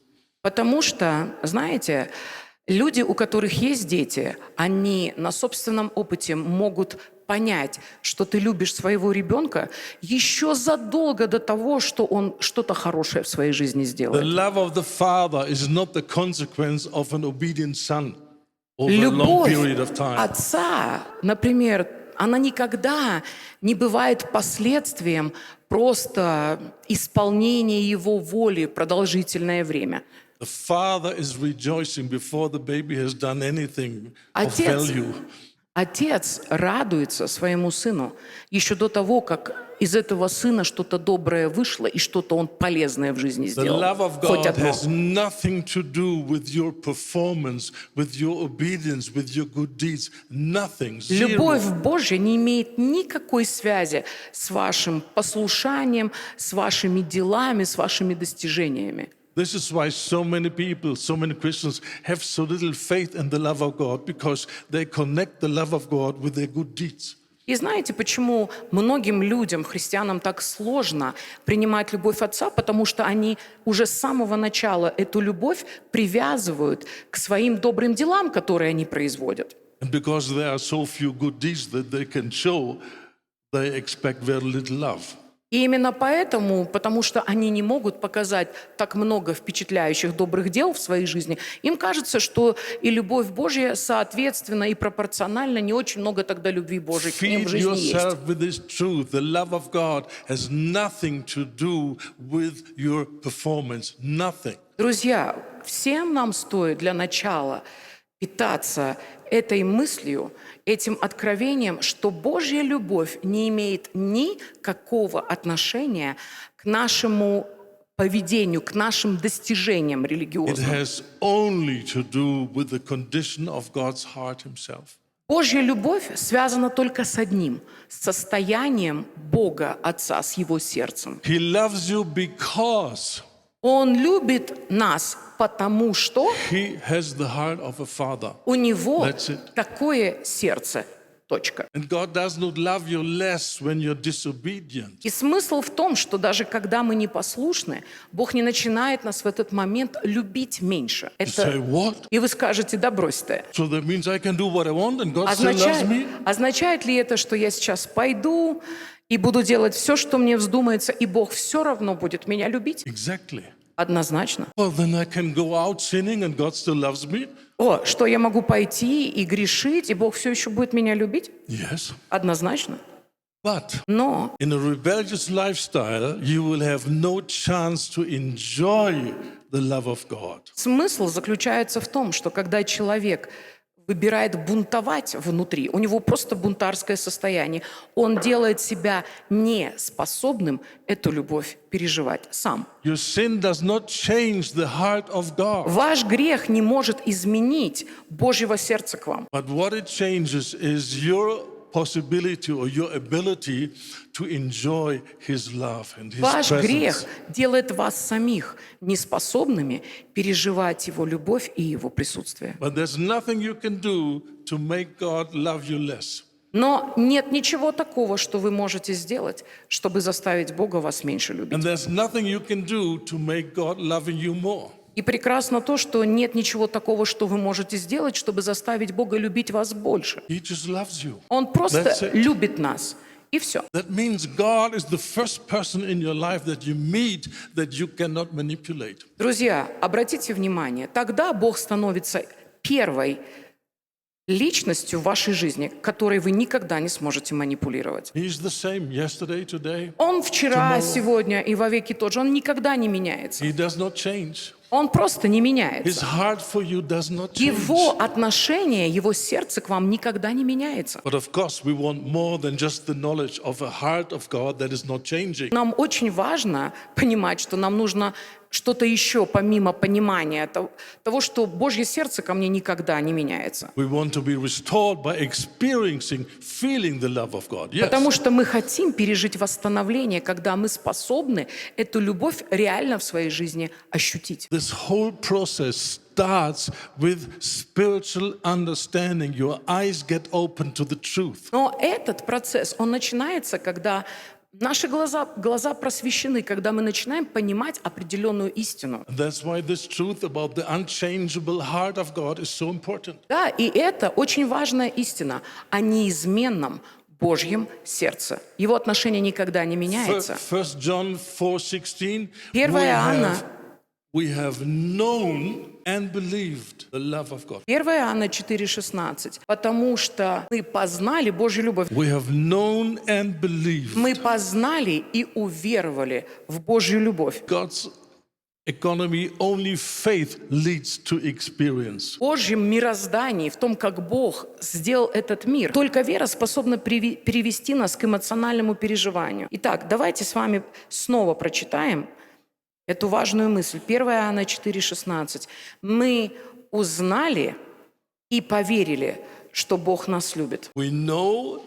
Потому что, знаете, люди, у которых есть дети, они на собственном опыте могут понять, что ты любишь своего ребенка еще задолго до того, что он что-то хорошее в своей жизни The сделает. love of the Father is not the consequence of an obedient son over a long Любовь period of time. Отца, например, она никогда не бывает последствием просто исполнения Его воли продолжительное время. The father is rejoicing before the baby has done anything of Отец, value. отец радуется своему сыну еще до того, как из этого сына что-то доброе вышло и что-то он полезное в жизни The сделал. love of Хоть God одно. has nothing to do with your performance, with your obedience, with your good deeds. Nothing. Zero. Любовь Божья не имеет никакой связи с вашим послушанием, с вашими делами, с вашими достижениями. This is why so many people, so many Christians have so little faith in the love of God, because they connect the love of God with their good deeds. И знаете, почему многим людям, христианам, так сложно принимать любовь Отца? Потому что они уже с самого начала эту любовь привязывают к своим добрым делам, которые они производят. And because there are so few good deeds that they can show, they expect very little love. И именно поэтому, потому что они не могут показать так много впечатляющих добрых дел в своей жизни, им кажется, что и любовь Божья соответственно и пропорционально не очень много тогда любви Божьей к ним Feed в жизни есть. yourself with this truth. The love of God has nothing to do with your performance. Nothing. Друзья, всем нам стоит для начала питаться этой мыслью, этим откровением, что Божья любовь не имеет никакого отношения к нашему поведению, к нашим достижениям It религиозным. has only to do with the condition of God's heart Himself. Божья любовь связана только с одним – с состоянием Бога Отца, с Его сердцем. He loves you because Он любит нас, потому что he has the heart of a father. у него That's it. такое сердце. Точка. And God does not love you less when you're disobedient. И смысл в том, что даже когда мы непослушны, Бог не начинает нас в этот момент любить меньше. You say, what? И вы скажете, да брось ты. So that means I can do what I want and God still loves me? Означает ли это, что я сейчас пойду и буду делать все, что мне вздумается, и Бог все равно будет меня любить? Exactly. Однозначно. Well, then I can go out sinning and God still loves me? О, что я могу пойти и грешить, и Бог все еще будет меня любить? Yes. Однозначно. But Но in a rebellious lifestyle, you will have no chance to enjoy the love of God. смысл заключается в том, что когда человек выбирает бунтовать внутри, у него просто бунтарское состояние, он делает себя неспособным эту любовь переживать сам. Your sin does not change the heart of God. Ваш грех не может изменить Божьего сердца к вам. But what it changes is your possibility or your ability to enjoy His love and His Ваш грех presence. делает вас самих неспособными переживать Его любовь и Его присутствие. But there's nothing you can do to make God love you less. Но нет ничего такого, что вы можете сделать, чтобы заставить Бога вас меньше любить. And there's nothing you can do to make God loving you more. И прекрасно то, что нет ничего такого, что вы можете сделать, чтобы заставить Бога любить вас больше. He just loves you. Он просто That's it. любит нас. И все. That means God is the first person in your life that you meet that you cannot manipulate. Друзья, обратите внимание, тогда Бог становится первой личностью в вашей жизни, которой вы никогда не сможете манипулировать. He's the same yesterday, today. Он вчера, Tomorrow. сегодня и вовеки тот же. Он никогда не меняется. He does not change. Он просто не His меняется. heart for you does not change. Его отношение, его сердце к вам никогда не меняется. But of course, we want more than just the knowledge of a heart of God that is not changing. Нам очень важно понимать, что нам нужно что-то еще помимо понимания того, что Божье сердце ко мне никогда не меняется. We want to be restored by experiencing, feeling the love of God. Yes. Потому что мы хотим пережить восстановление, когда мы способны эту любовь реально в своей жизни ощутить. This whole process starts with spiritual understanding. Your eyes get open to the truth. Но этот процесс, он начинается, когда наши глаза просвещены, когда мы начинаем понимать определенную истину. And that's why this truth about the unchangeable heart of God is so important. Да, и это очень важная истина о неизменном Божьем сердце. Его отношение никогда не меняется. 1 John 4:16. 1 Иоанна. We have known and believed the love of God. 1 Иоанна 4,16. Потому что мы познали Божью любовь. We have known and believed. Мы познали и уверовали в Божью любовь. God's economy, only faith leads to experience. В Божьем мироздании, в том, как Бог сделал этот мир, только вера способна перевести нас к эмоциональному переживанию. Итак, давайте с вами снова прочитаем эту важную мысль. 1 Иоанна 4,16. Мы узнали и поверили, что Бог нас любит. We know,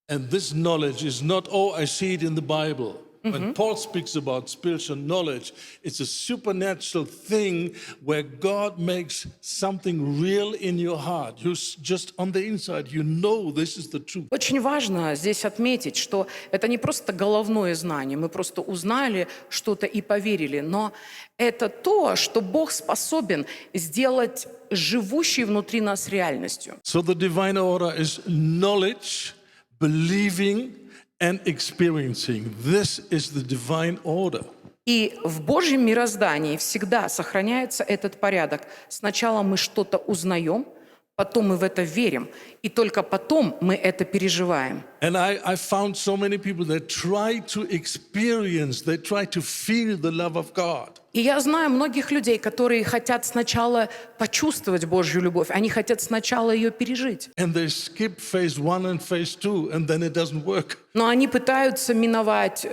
and this knowledge is not, oh, I see it in the Bible. When Paul speaks about spiritual knowledge, it's a supernatural thing where God makes something real in your heart. You just on the inside, you know this is the truth. Очень важно здесь отметить, что это не просто головное знание, мы просто узнали что-то и поверили, но это то, что Бог способен сделать живущей внутри нас реальностью. So the divine order is knowledge, believing, and experiencing. This is the divine order. И в Божьем мироздании всегда сохраняется этот порядок. Сначала мы что-то узнаем, потом мы в это верим, и только потом мы это переживаем. And I found so many people that try to experience, they try to feel the love of God. И я знаю многих людей, которые хотят сначала почувствовать Божью любовь, они хотят сначала ее пережить. And they skip phase 1 and phase 2, and then it doesn't work. Но они пытаются миновать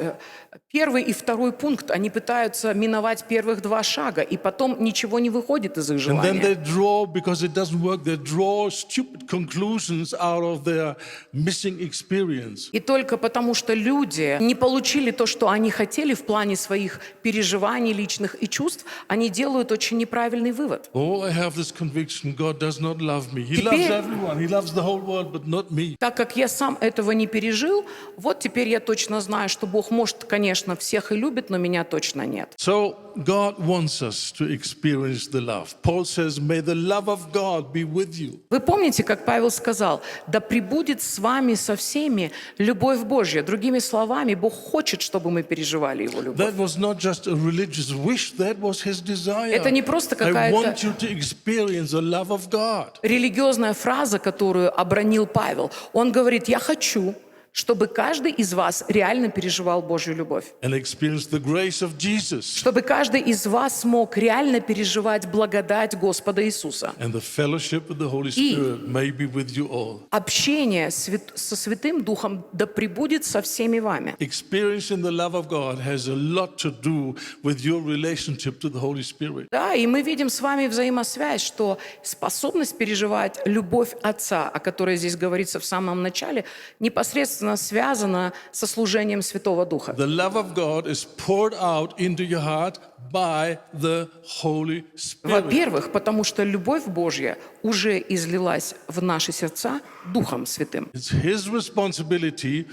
первый и второй пункт, они пытаются миновать первых два шага, и потом ничего не выходит из их And then they желания. draw, because it doesn't work, they draw stupid conclusions out of their missing experience. experience. И только потому, что люди не получили то, что они хотели в плане своих переживаний личных и чувств, они делают очень неправильный вывод. Oh, I have this conviction God does not love me. He Теперь- loves everyone. He loves the whole world, but not me. Так как я сам этого не пережил, вот теперь я точно знаю, что Бог, может, конечно, всех и любит, но меня точно нет. So God wants us to experience the love. Paul says, may the love of God be with you. Вы помните, как Павел сказал, «Да пребудет с вами со всеми любовь Божья». Другими словами, Бог хочет, чтобы мы переживали Его любовь. That was not just a religious wish, that was his desire. Это не просто I какая-то- want you to experience the love of God. Религиозная фраза, которую обронил Павел, он говорит, «Я хочу, чтобы каждый из вас реально переживал Божью любовь». And experience the grace of Jesus Чтобы каждый из вас смог реально переживать благодать Господа Иисуса. and the fellowship of the Holy Spirit may be with you all. Общение со Святым Духом да пребудет со всеми вами. Experiencing the love of God has a lot to do with your relationship to the Holy Spirit. Да, и мы видим с вами взаимосвязь, что способность переживать любовь Отца, о которой здесь говорится в самом начале, непосредственно связана со служением Святого Духа. The love of God is poured out into your heart by the Holy Spirit. Во-первых, потому что любовь Божья уже излилась в наши сердца Духом Святым. It's His responsibility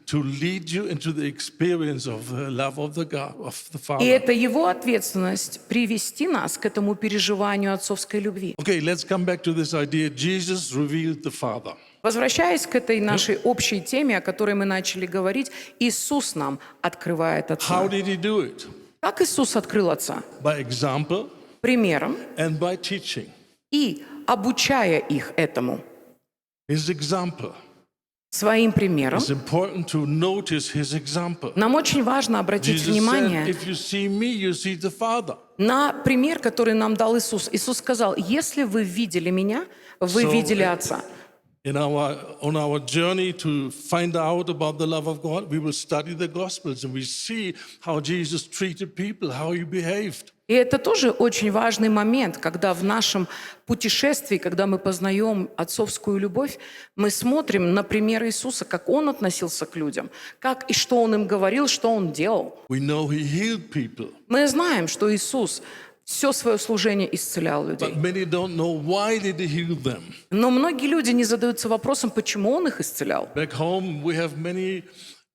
to lead you into the experience of the love of the God, of the И Father. это Его ответственность привести нас к этому переживанию отцовской любви. Okay, let's come back to this idea. Jesus revealed the Father. Возвращаясь к этой нашей общей теме, о которой мы начали говорить, Иисус нам открывает How Отца. did He do it? Как Иисус открыл Отца? By example Примером and by teaching. и обучая их этому. His example. Своим примером. It's important to notice His example. Нам очень важно обратить Jesus said, внимание if you see me, you see the Father. на пример, который нам дал Иисус. Иисус сказал, если вы видели меня, вы So, видели Отца. On our journey to find out about the love of God, we will study the Gospels and we see how Jesus treated people, how He behaved. И это тоже очень важный момент, когда в нашем путешествии, когда мы познаем отцовскую любовь, мы смотрим на пример Иисуса, как Он относился к людям, как и что Он им говорил, что Он делал. We know He healed people, Мы знаем, что Иисус все свое служение исцелял людей. but many don't know why did He heal them. Но многие люди не задаются вопросом, почему Он их исцелял. Back home, we have many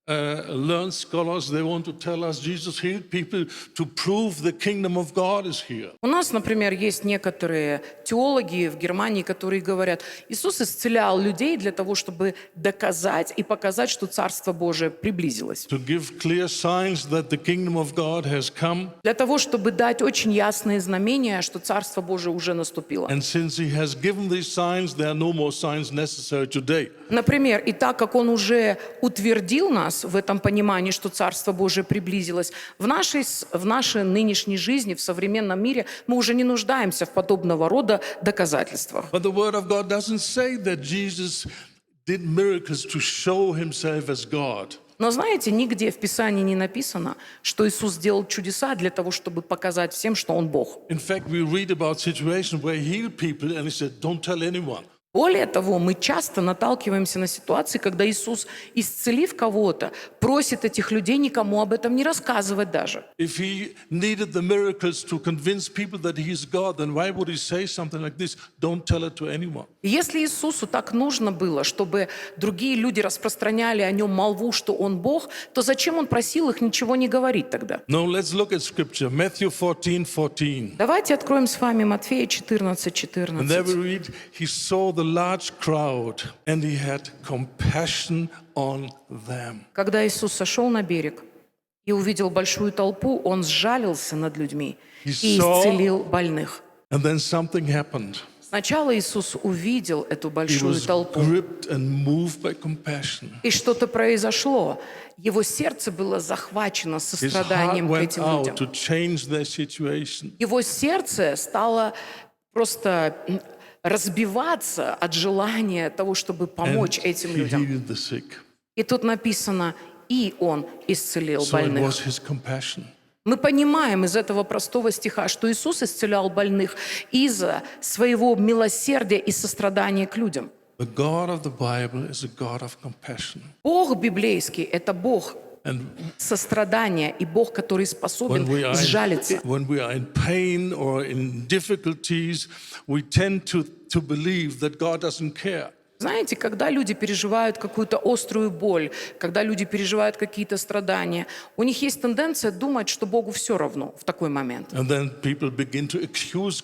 learned scholars. They want to tell us Jesus healed people to prove the kingdom of God is here. У нас, например, есть некоторые теологи в Германии, которые говорят, Иисус исцелял людей для того, чтобы доказать и показать, что Царство Божие приблизилось. To give clear signs that the kingdom of God has come. Для того, чтобы дать очень ясные знамения, что Царство Божие уже наступило. And since He has given these signs, there are no more signs necessary today. Например, и так как Он уже утвердил нас в этом понимании, что Царство Божие приблизилось, в нашей нынешней жизни, в современном мире, мы уже не нуждаемся в подобного рода доказательствах. But the Word of God doesn't say that Jesus did miracles to show Himself as God. Но знаете, нигде в Писании не написано, что Иисус сделал чудеса для того, чтобы показать всем, что Он Бог. In fact, we read about situations where He healed people and He said, don't tell anyone. Более того, мы часто наталкиваемся на ситуации, когда Иисус, исцелив кого-то, просит этих людей никому об этом не рассказывать даже. If He needed the miracles to convince people that He is God, then why would He say something like this? Don't tell it to anyone. И если Иисусу так нужно было, чтобы другие люди распространяли о Нем молву, что Он Бог, то зачем Он просил их ничего не говорить тогда? No, let's look at Scripture. Matthew 14:14. Давайте откроем с вами Матфея And there we 14:14. read, He saw the large crowd and He had compassion on them. Когда Иисус сошел на берег и увидел большую толпу, Он сжалился над людьми и исцелил больных. And then something happened. Сначала Иисус увидел эту He большую was толпу, gripped and moved by compassion. и что-то произошло. Его сердце было захвачено His heart состраданием к went этим out людям. to change their situation. Его сердце стало просто разбиваться от желания того, чтобы And помочь этим He людям. healed the sick. И тут написано, и Он исцелил So it больных. was His compassion. Мы понимаем из этого простого стиха, что Иисус исцелял больных из-за своего милосердия и сострадания к людям. The God of the Bible is a God of compassion. Бог библейский — это Бог And сострадания и Бог, который способен сжалиться. when we are in pain or in difficulties, we tend to believe that God doesn't care. Знаете, когда люди переживают какую-то острую боль, когда люди переживают какие-то страдания, у них есть тенденция думать, что Богу все равно в такой момент. And then people begin to accuse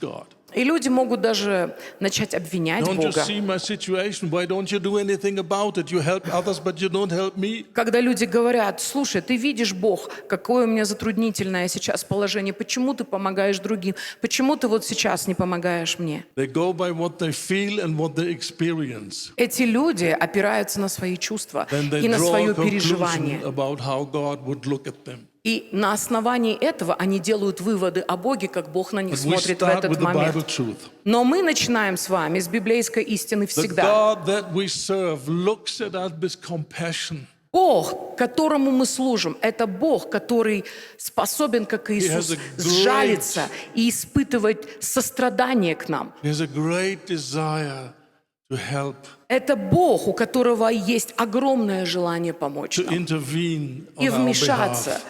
God. И люди могут даже начать обвинять Don't you Бога. see my situation? Why don't you do anything about it? You help others, but you don't help me. Когда люди говорят: слушай, ты видишь, Бог, какое у меня затруднительное сейчас положение, почему ты помогаешь другим, почему ты вот сейчас не помогаешь мне? They go by what they feel and what they experience. Эти люди опираются на свои чувства Then they и на draw a свое conclusion переживание. about how God would look at them. И на основании этого они делают выводы о Боге, как Бог на них But we смотрит в start этот with the Bible момент. truth. Но мы начинаем с вами с библейской истины The всегда. God that we serve looks at us with compassion. Бог, которому мы служим, это Бог, который способен, как Иисус, has a сжалиться и испытывать сострадание к нам. He has a great desire to help, Это Бог, у которого есть огромное желание помочь to нам. intervene И on our вмешаться behalf.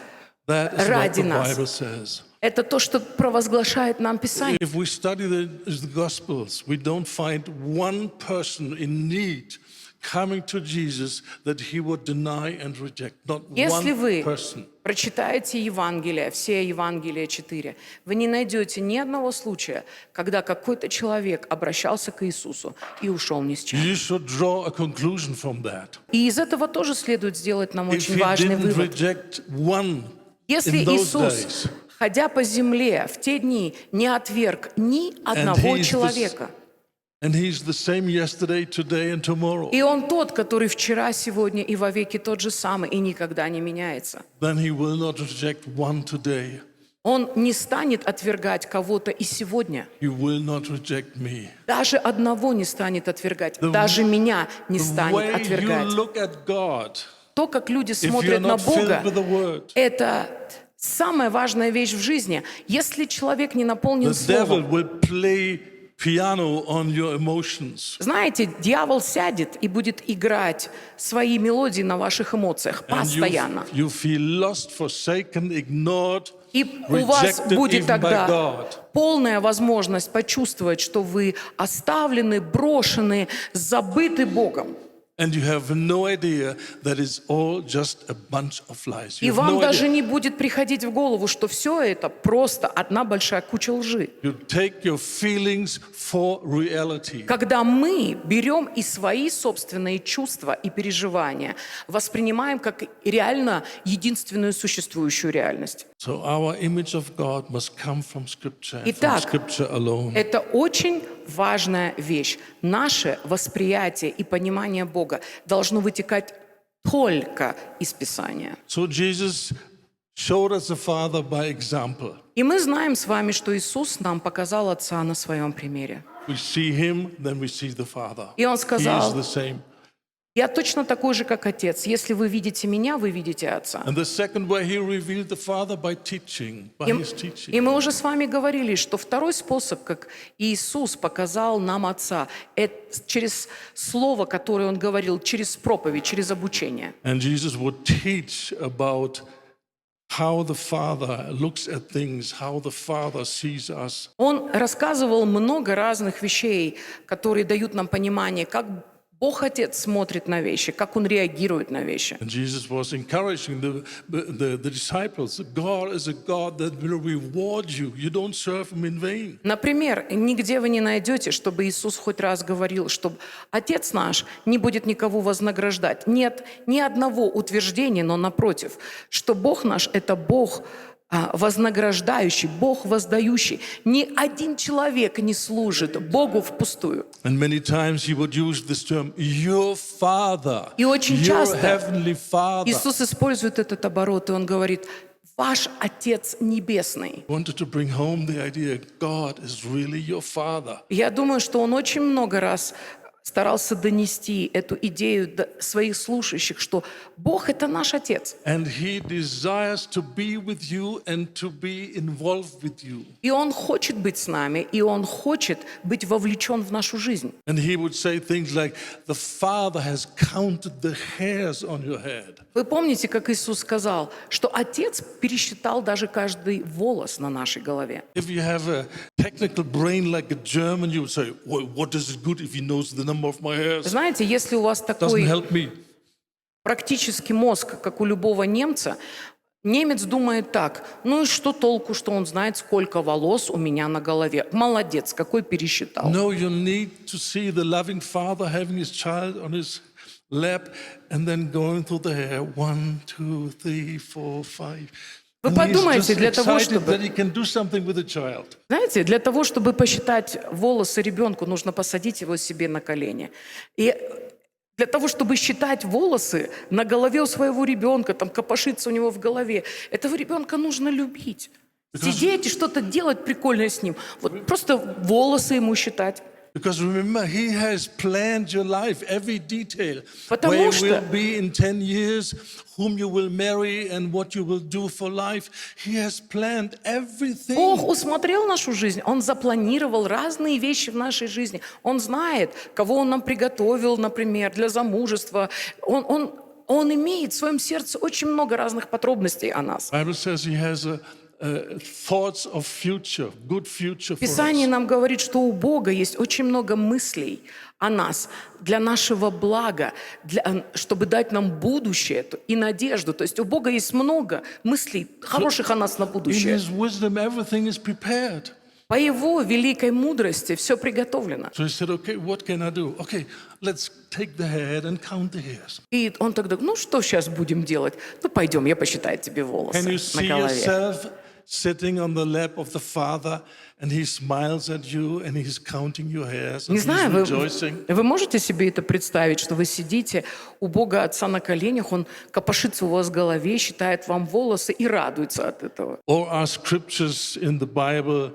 That is what ради the нас. Bible says. Это то, что провозглашает нам Писание. If we study the Gospels, we don't find one person in need coming to Jesus that he would deny and reject. Not Если one вы person. прочитаете Евангелие, все Евангелия 4, вы не найдете ни одного случая, когда какой-то человек обращался к Иисусу и ушел ни с чем. You should draw a conclusion from that. И из этого тоже следует сделать нам If очень he важный didn't вывод. reject one Если in those Иисус, days, ходя по земле в те дни, не отверг ни одного he's the- человека, and he's the same yesterday, today, and tomorrow, и Он тот, который вчера, сегодня и вовеки тот же самый, и никогда не меняется, then he will not reject one today. Он не станет отвергать кого-то и сегодня. He will not reject me. Даже одного не станет отвергать, даже меня не The станет way you отвергать. look at God, То, как люди if you're смотрят на not filled Бога, with the Word, это самая важная вещь в жизни. Если человек не наполнен the devil Словом, will play piano on your emotions. знаете, дьявол сядет и будет играть свои мелодии на ваших эмоциях And постоянно. you feel lost, forsaken, ignored, И у вас rejected будет even by тогда God. полная возможность почувствовать, что вы оставлены, брошены, забыты Богом. And you have no idea that it's all just a bunch of lies. И You have вам no даже idea. не будет приходить в голову, что все это просто одна большая куча лжи. You take your feelings for reality. Когда мы берем и свои собственные чувства и переживания воспринимаем как реально единственную существующую реальность. So our image of God must come from Scripture, and from Итак, Scripture alone. это очень важная вещь. Наше восприятие и понимание Бога должно вытекать только из Писания. So Jesus showed us the Father by example. И мы знаем с вами, что Иисус нам показал Отца на своем примере. We see Him, then we see the Father. И Он He is сказал: the same. «Я точно такой же, как Отец. Если вы видите Меня, вы видите Отца». And the second way He revealed the Father by teaching, by His И teaching. мы уже с вами говорили, что второй способ, как Иисус показал нам Отца, это через слово, которое Он говорил, через проповедь, через обучение. And Jesus would teach about how the Father looks at things, how the Father sees us. Он рассказывал много разных вещей, которые дают нам понимание, как Бог Отец смотрит на вещи, как Он реагирует на вещи. And Jesus was encouraging the disciples. God is a God that will reward you. You don't serve Him in vain. Например, нигде вы не найдете, чтобы Иисус хоть раз говорил, что Отец наш не будет никого вознаграждать. Нет ни одного утверждения, но напротив, что Бог наш — это Бог вознаграждающий, Бог воздающий. Ни один человек не служит Богу впустую. And many times He would use this term, your Father, И очень your часто Heavenly Father. Иисус использует этот оборот, и Он говорит: «Ваш Отец Небесный». Wanted to bring home the idea God is really your Father. Я думаю, что Он очень много раз старался донести эту идею до своих слушающих, что Бог — это наш Отец. And he desires to be with you and to be involved with you. И Он хочет быть с нами, и Он хочет быть вовлечен в нашу жизнь. And he would say things like, the Father has counted the hairs on your head. Вы помните, как Иисус сказал, что Отец пересчитал даже каждый волос на нашей голове. If you have a technical brain like a German, you would say, well, what is it good if he knows the number of my hairs? Знаете, если у вас Doesn't такой help me. практический мозг, как у любого немца, немец думает так: ну и что толку, что он знает, сколько волос у меня на голове? Молодец, какой пересчитал. No, you need to see the loving father having his child on his lap and then going through the hair. 1, 2, 3, 4, 5. Вы And he's подумайте, just для того, excited чтобы... that he can do something with the child. Знаете, для того, чтобы посчитать волосы ребенку, нужно посадить его себе на колени. И для того, чтобы считать волосы на голове у своего ребенка, там копошиться у него в голове, этого ребенка нужно любить. Сидеть и что-то делать прикольное с ним. Вот просто волосы ему считать. Because remember, he has planned your life, every detail. Потому Where you что- will be in 10 years, whom you will marry, and what you will do for life. He has planned everything. Бог усмотрел нашу жизнь, Он запланировал разные вещи в нашей жизни. Он знает, кого Он нам приготовил, например, для замужества. Он имеет в своем сердце очень много разных подробностей о нас. Bible says he has thoughts of future, good future for Писание us. нам говорит, что у Бога есть очень много мыслей о нас для нашего блага, чтобы дать нам будущее и надежду. То есть у Бога есть много мыслей хороших о нас на In будущее. his wisdom, everything is prepared. По Его великой мудрости все приготовлено. So he said, okay, what can I do? Okay, let's take the head and count the hairs. И он тогда, ну что сейчас будем делать? Ну пойдем, я посчитаю тебе волосы Can you на see голове. yourself sitting on the lap of the Father and he smiles at you and he's counting your hairs and Не he's знаю, rejoicing? вы можете себе это представить, что вы сидите у Бога Отца на коленях, Он копошится у вас в голове, считает вам волосы и радуется от этого. Or are scriptures in the Bible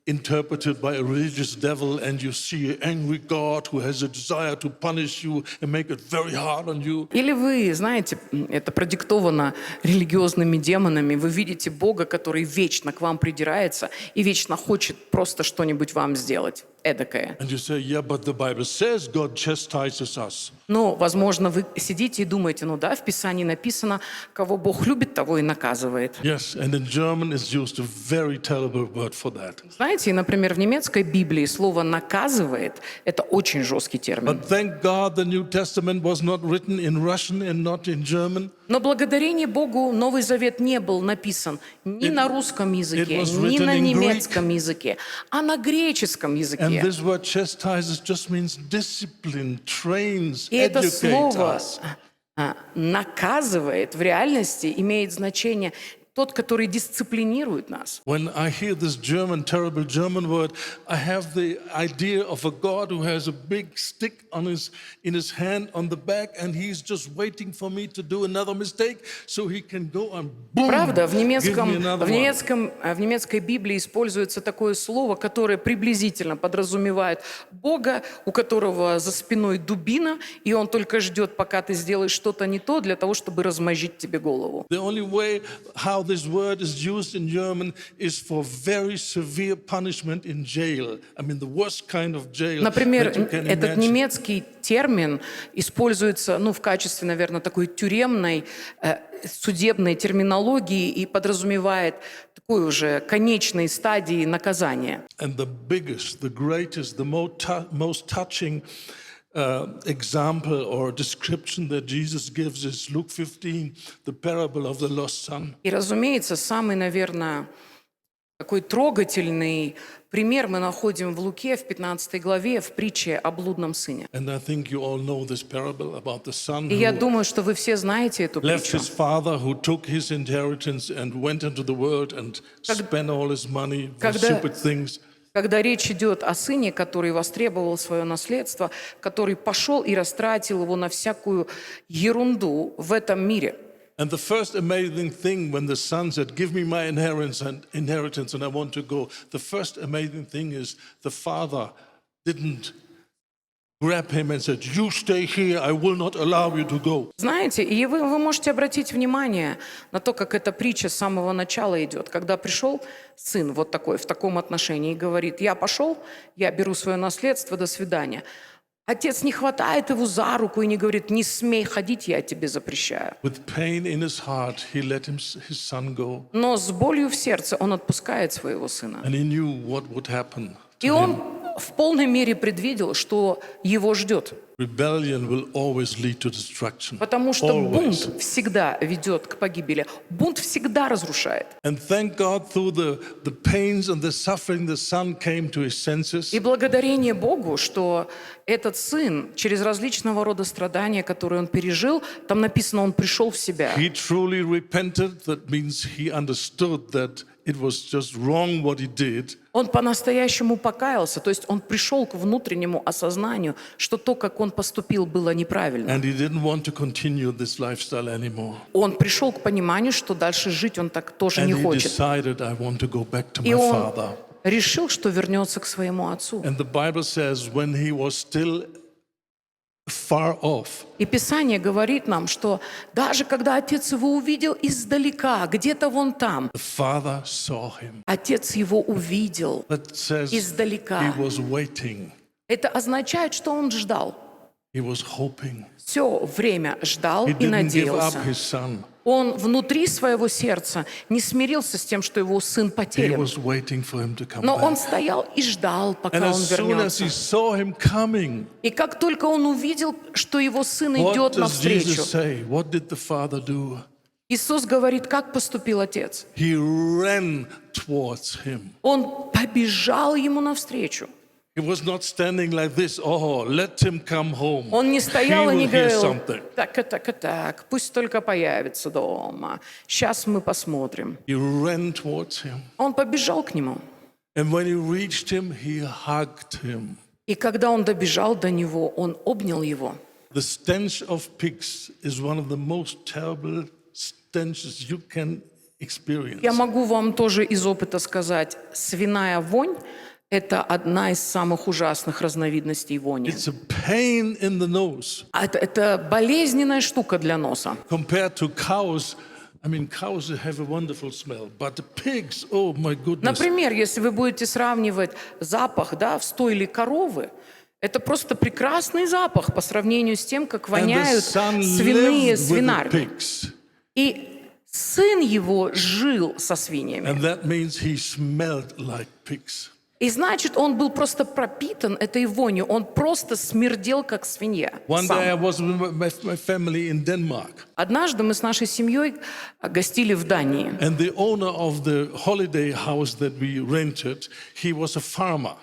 interpreted by a religious devil and you see an angry God who has a desire to punish you and make it very hard on you? Или вы, знаете, это продиктовано религиозными демонами, вы видите Бога, который вечно к вам придирается и вечно хочет просто что-нибудь вам сделать эдакое. And you say, yeah, but the Bible says God chastises us. Но, возможно, вы сидите и думаете, ну да, в Писании написано, кого Бог любит, того и наказывает. Yes, and in German is used a very terrible word for that. Знаете, и, например, в немецкой Библии слово «наказывает» — это очень жесткий термин. But thank God the New Testament was not written in Russian and not in German. Но благодарение Богу Новый Завет не был написан ни на русском языке, was ни written на in немецком языке, а на греческом And языке. this word chastises just means discipline, trains, И это educates слово us. «наказывает» в реальности имеет значение тот, который дисциплинирует нас. When I hear this German, terrible German word, I have the idea of a God who has a big stick in his hand on the back, and he's just waiting for me to do another mistake so he can go and boom, Правда, в give me another one. немецкой Библии используется такое слово, которое приблизительно подразумевает Бога, у которого за спиной дубина, и он только ждет, пока ты сделаешь что-то не то, для того, чтобы размозжить тебе голову. The only way how this word is used in German is for very severe punishment in jail. I mean, the worst kind of jail Например, that you can этот imagine. немецкий термин используется, в качестве, наверное, такой тюремной, судебной терминологии и подразумевает такой уже конечной стадии наказания. And the biggest, the greatest, the most touching example or description that Jesus gives is Luke 15, the parable of the lost son. И, разумеется, самый, наверное, такой трогательный пример мы находим в Луке, в 15 главе, в притче о блудном сыне. And I think you all know this parable about the son И я who думаю, что вы все знаете эту left притчу. his father, who took his inheritance and went into the world and spent all his money for когда- stupid things. Когда речь идет о сыне, который востребовал свое наследство, который пошел и растратил его на всякую ерунду в этом мире. And the first amazing thing when the son said, "Give me my inheritance and I want to go," the first amazing thing is the father didn't grabbed him and said, "You stay here, I will not allow you to go." Знаете, и вы можете обратить внимание на то, как эта притча с самого начала идет. Когда пришел сын вот такой, в таком отношении, и говорит: я пошел, я беру свое наследство, до свидания. Отец не хватает его за руку и не говорит: не смей ходить, я тебе запрещаю. With pain in his heart, he let his son go. Но с болью в сердце он отпускает своего сына. And he knew what would happen. И он в полной мере предвидел, что его ждет. Rebellion will always lead to destruction. Потому что Always. бунт всегда ведет к погибели. Бунт всегда разрушает. And thank God, through the pains and the suffering, the son came to his senses. И благодарение Богу, что этот сын через различного рода страдания, которые он пережил, там написано, он пришел в себя. He truly repented. That means he understood that it was just wrong what he did. Он по-настоящему покаялся, то есть он пришел к внутреннему осознанию, что то, как он поступил, было неправильно. And he didn't want to continue this lifestyle anymore. Он пришел к пониманию, что дальше жить он так тоже And не he хочет. decided, I want to go back to И my он father. решил, что вернется к своему отцу. And the Bible says when he was still far off, И Писание говорит нам, что даже когда отец его увидел издалека, где-то вон там, the father saw him. отец его увидел That says издалека. he was waiting. Это означает, что он ждал. He was hoping. Все время ждал He и didn't give up надеялся. his son. Он внутри своего сердца не смирился с тем, что его сын He потерян. was waiting for him to come Но он back. стоял и ждал, пока And он as soon as вернется. he saw him coming, И как только он увидел, что его сын what идет does навстречу, Jesus say? What did the father do? Иисус говорит, как поступил отец. He ran towards him. Он побежал ему навстречу. He was not standing like this. Oh, let him come home. Он не He стоял и will не hear говорил: something. так, пусть только появится дома. Сейчас мы посмотрим. He ran towards him. Он побежал к нему. And when he reached him, he hugged him. И когда он добежал до него, он обнял его. The stench of pigs is one of the most terrible stenches you can experience. Я могу вам тоже из опыта сказать, свиная вонь – это одна из самых ужасных разновидностей вони. It's a pain in the nose Это болезненная штука для носа. compared to cows. I mean, cows have a wonderful smell, but the pigs, oh my goodness. Например, если вы будете сравнивать запах, да, в стойле коровы, это просто прекрасный запах по сравнению с тем, как And the воняют son свиные lived with the свинарни. pigs. И сын его жил со свиньями. And that means he smelled like pigs. И значит, он был просто пропитан этой вонью. Он просто смердел, как свинья. One сам. day I was with my family in Denmark, Однажды мы с нашей семьей гостили в Дании. and the owner of the holiday house that we rented, he was a farmer,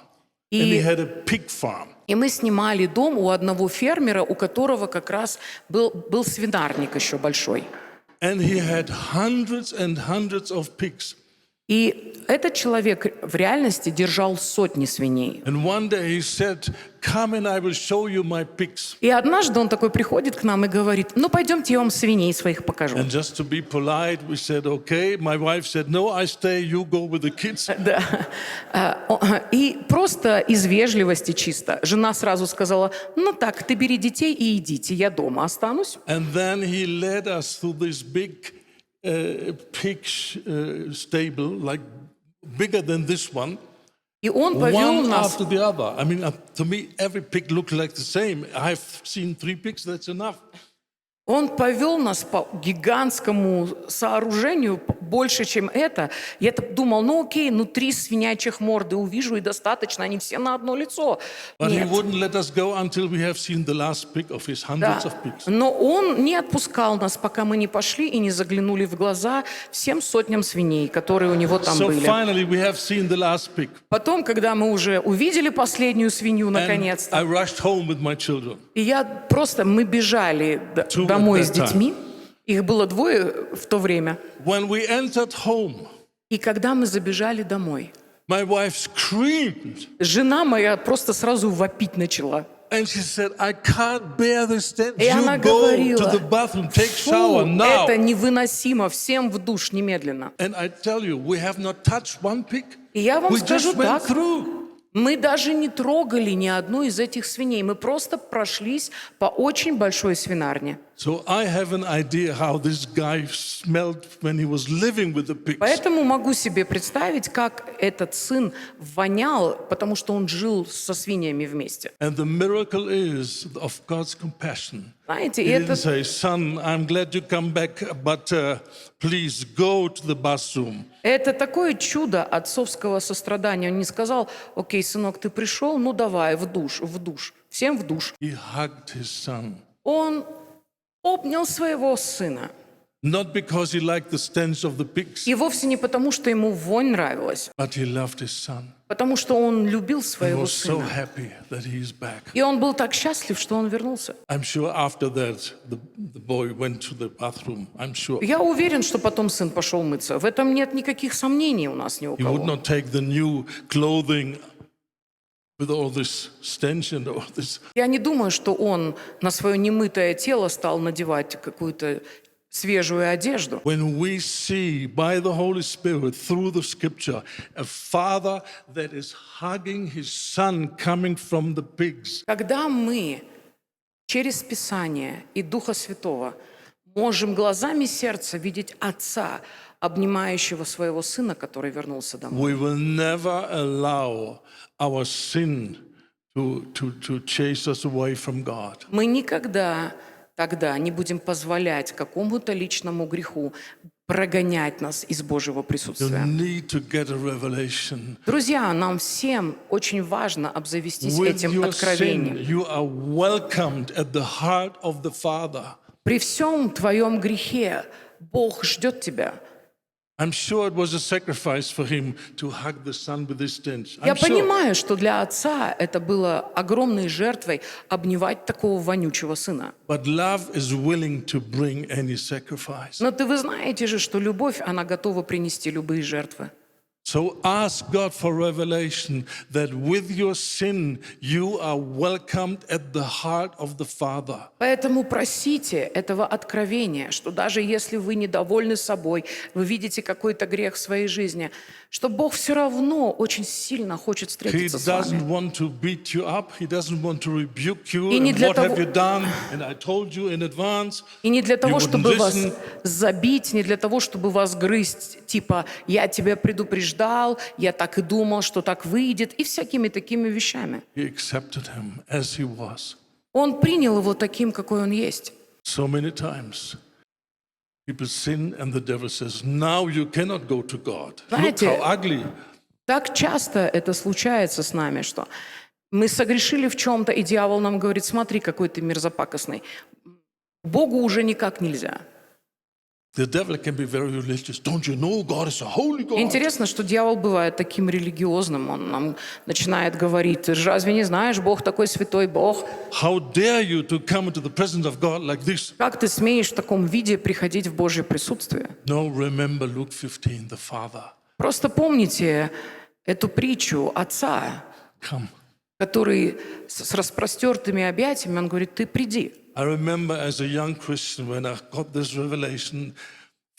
and he И, had a pig farm. и мы снимали дом у одного фермера, у которого как раз был свинарник еще большой. And he had hundreds and hundreds of pigs. И этот человек в реальности держал сотни свиней. And one day he said, "Come and I will show you my pigs." И однажды он такой приходит к нам и говорит: ну, пойдемте, я вам свиней своих покажу. And just to be polite, we said, "Okay." My wife said, "No, I stay. You go with the kids." Да. И просто из вежливости чисто. Жена сразу сказала: ну так, ты бери детей и идите, я дома останусь. And then he led us through this big pig stable, like bigger than this one. И он повел One нас. after the other. I mean, to me, every pig looked like the same. I've seen 3 pigs, that's enough. Он повел нас по гигантскому сооружению, больше, чем это. Я так думал, ну окей, 3 свинячьих морды увижу, и достаточно, они все на одно лицо. But he Нет. wouldn't let us go until we have seen the last pig of his hundreds Да. of pigs. Но он не отпускал нас, пока мы не пошли и не заглянули в глаза всем сотням свиней, которые у него там So были. finally, we have seen the last pig. Потом, когда мы уже увидели последнюю свинью And наконец-то, I rushed home with my children. и мы бежали домой с at that time. детьми. Их было 2 в то время. When we entered home, И когда мы забежали домой, my wife screamed. жена моя просто сразу вопить начала. And she said, "I can't bear this stench. И она You go говорила: to the bathroom, take фу, shower now." это невыносимо, всем в душ немедленно. And I tell you, we have not touched one pig. И я вам We скажу just went так, through. Мы даже не трогали ни одну из этих свиней. Мы просто прошлись по очень большой свинарне. So I have an idea how this guy smelled when he was living with the pigs. Поэтому могу себе представить, как этот сын вонял, потому что он жил со свиньями вместе. And the miracle is of God's compassion. Знаете, He и didn't это, say, son, I'm glad you come back, but please go to the bathroom. это такое чудо отцовского сострадания. Он не сказал: окей, сынок, ты пришел, ну давай, в душ, всем в душ. He hugged his son. Он обнял своего сына. Not because he liked the stench of the pigs, И вовсе не потому, что ему вонь нравилась, but he loved his son. потому что он любил He своего was so сына. happy that he is back. И он был так счастлив, что он вернулся. I'm sure after that, the boy went to the bathroom. I'm sure. Я уверен, что потом сын пошел мыться. В этом нет никаких сомнений у нас ни у He would кого. not take the new clothing with all this stench and all this. Я не думаю, что он на свое немытое тело стал надевать какую-то свежую одежду. When we see by the Holy Spirit through the scripture a father that is hugging his son coming from the pigs, Когда мы через Писание и Духа Святого можем глазами сердца видеть отца, обнимающего своего сына, который вернулся домой, we will never allow our sin to chase us away from God. мы никогда тогда не будем позволять какому-то личному греху прогонять нас из Божьего You присутствия. need to get a revelation. Друзья, нам всем очень важно обзавестись With этим your sin, откровением. you are welcomed at the heart of the Father. При всем твоем грехе Бог ждет тебя. I'm sure it was a sacrifice for him to hug the son with his stench. Я I'm sure. понимаю, что для отца это было огромной жертвой обнимать такого вонючего сына. But love is willing to bring any sacrifice. Но вы знаете же, что любовь, она готова принести любые жертвы. So ask God for revelation that with your sin you are welcomed at the heart of the Father. Поэтому просите этого откровения, что даже если вы недовольны собой, вы видите какой-то грех в своей жизни, что Бог все равно очень сильно хочет He встретиться с вами. doesn't want to beat you up. He doesn't want to rebuke you. И не And для what того- have you done? And I told you in advance. И не для того, You wouldn't чтобы вас listen. забить, не для того, чтобы вас грызть, типа «я тебя предупреждал», «я так и думал, что так выйдет» и всякими такими вещами. He accepted him as he was. Он принял его таким, какой он есть. So many times people sin and the devil says, now you cannot go to God. Look Знаете, how ugly. Так часто это случается с нами, что мы согрешили в чем-то, и дьявол нам говорит: смотри, какой ты мерзопакостный. Богу уже никак нельзя. The devil can be very religious. Don't you know God is a holy God? Интересно, что дьявол бывает таким религиозным. Он нам начинает говорить: ты же разве не знаешь, Бог такой святой Бог? How dare you to come into the presence of God like this? Как ты смеешь в таком виде приходить в Божье присутствие? No, remember Luke 15, the Father. Просто помните эту притчу отца, Come. который с распростертыми объятиями, он говорит: ты приди. I remember as a young Christian when I got this revelation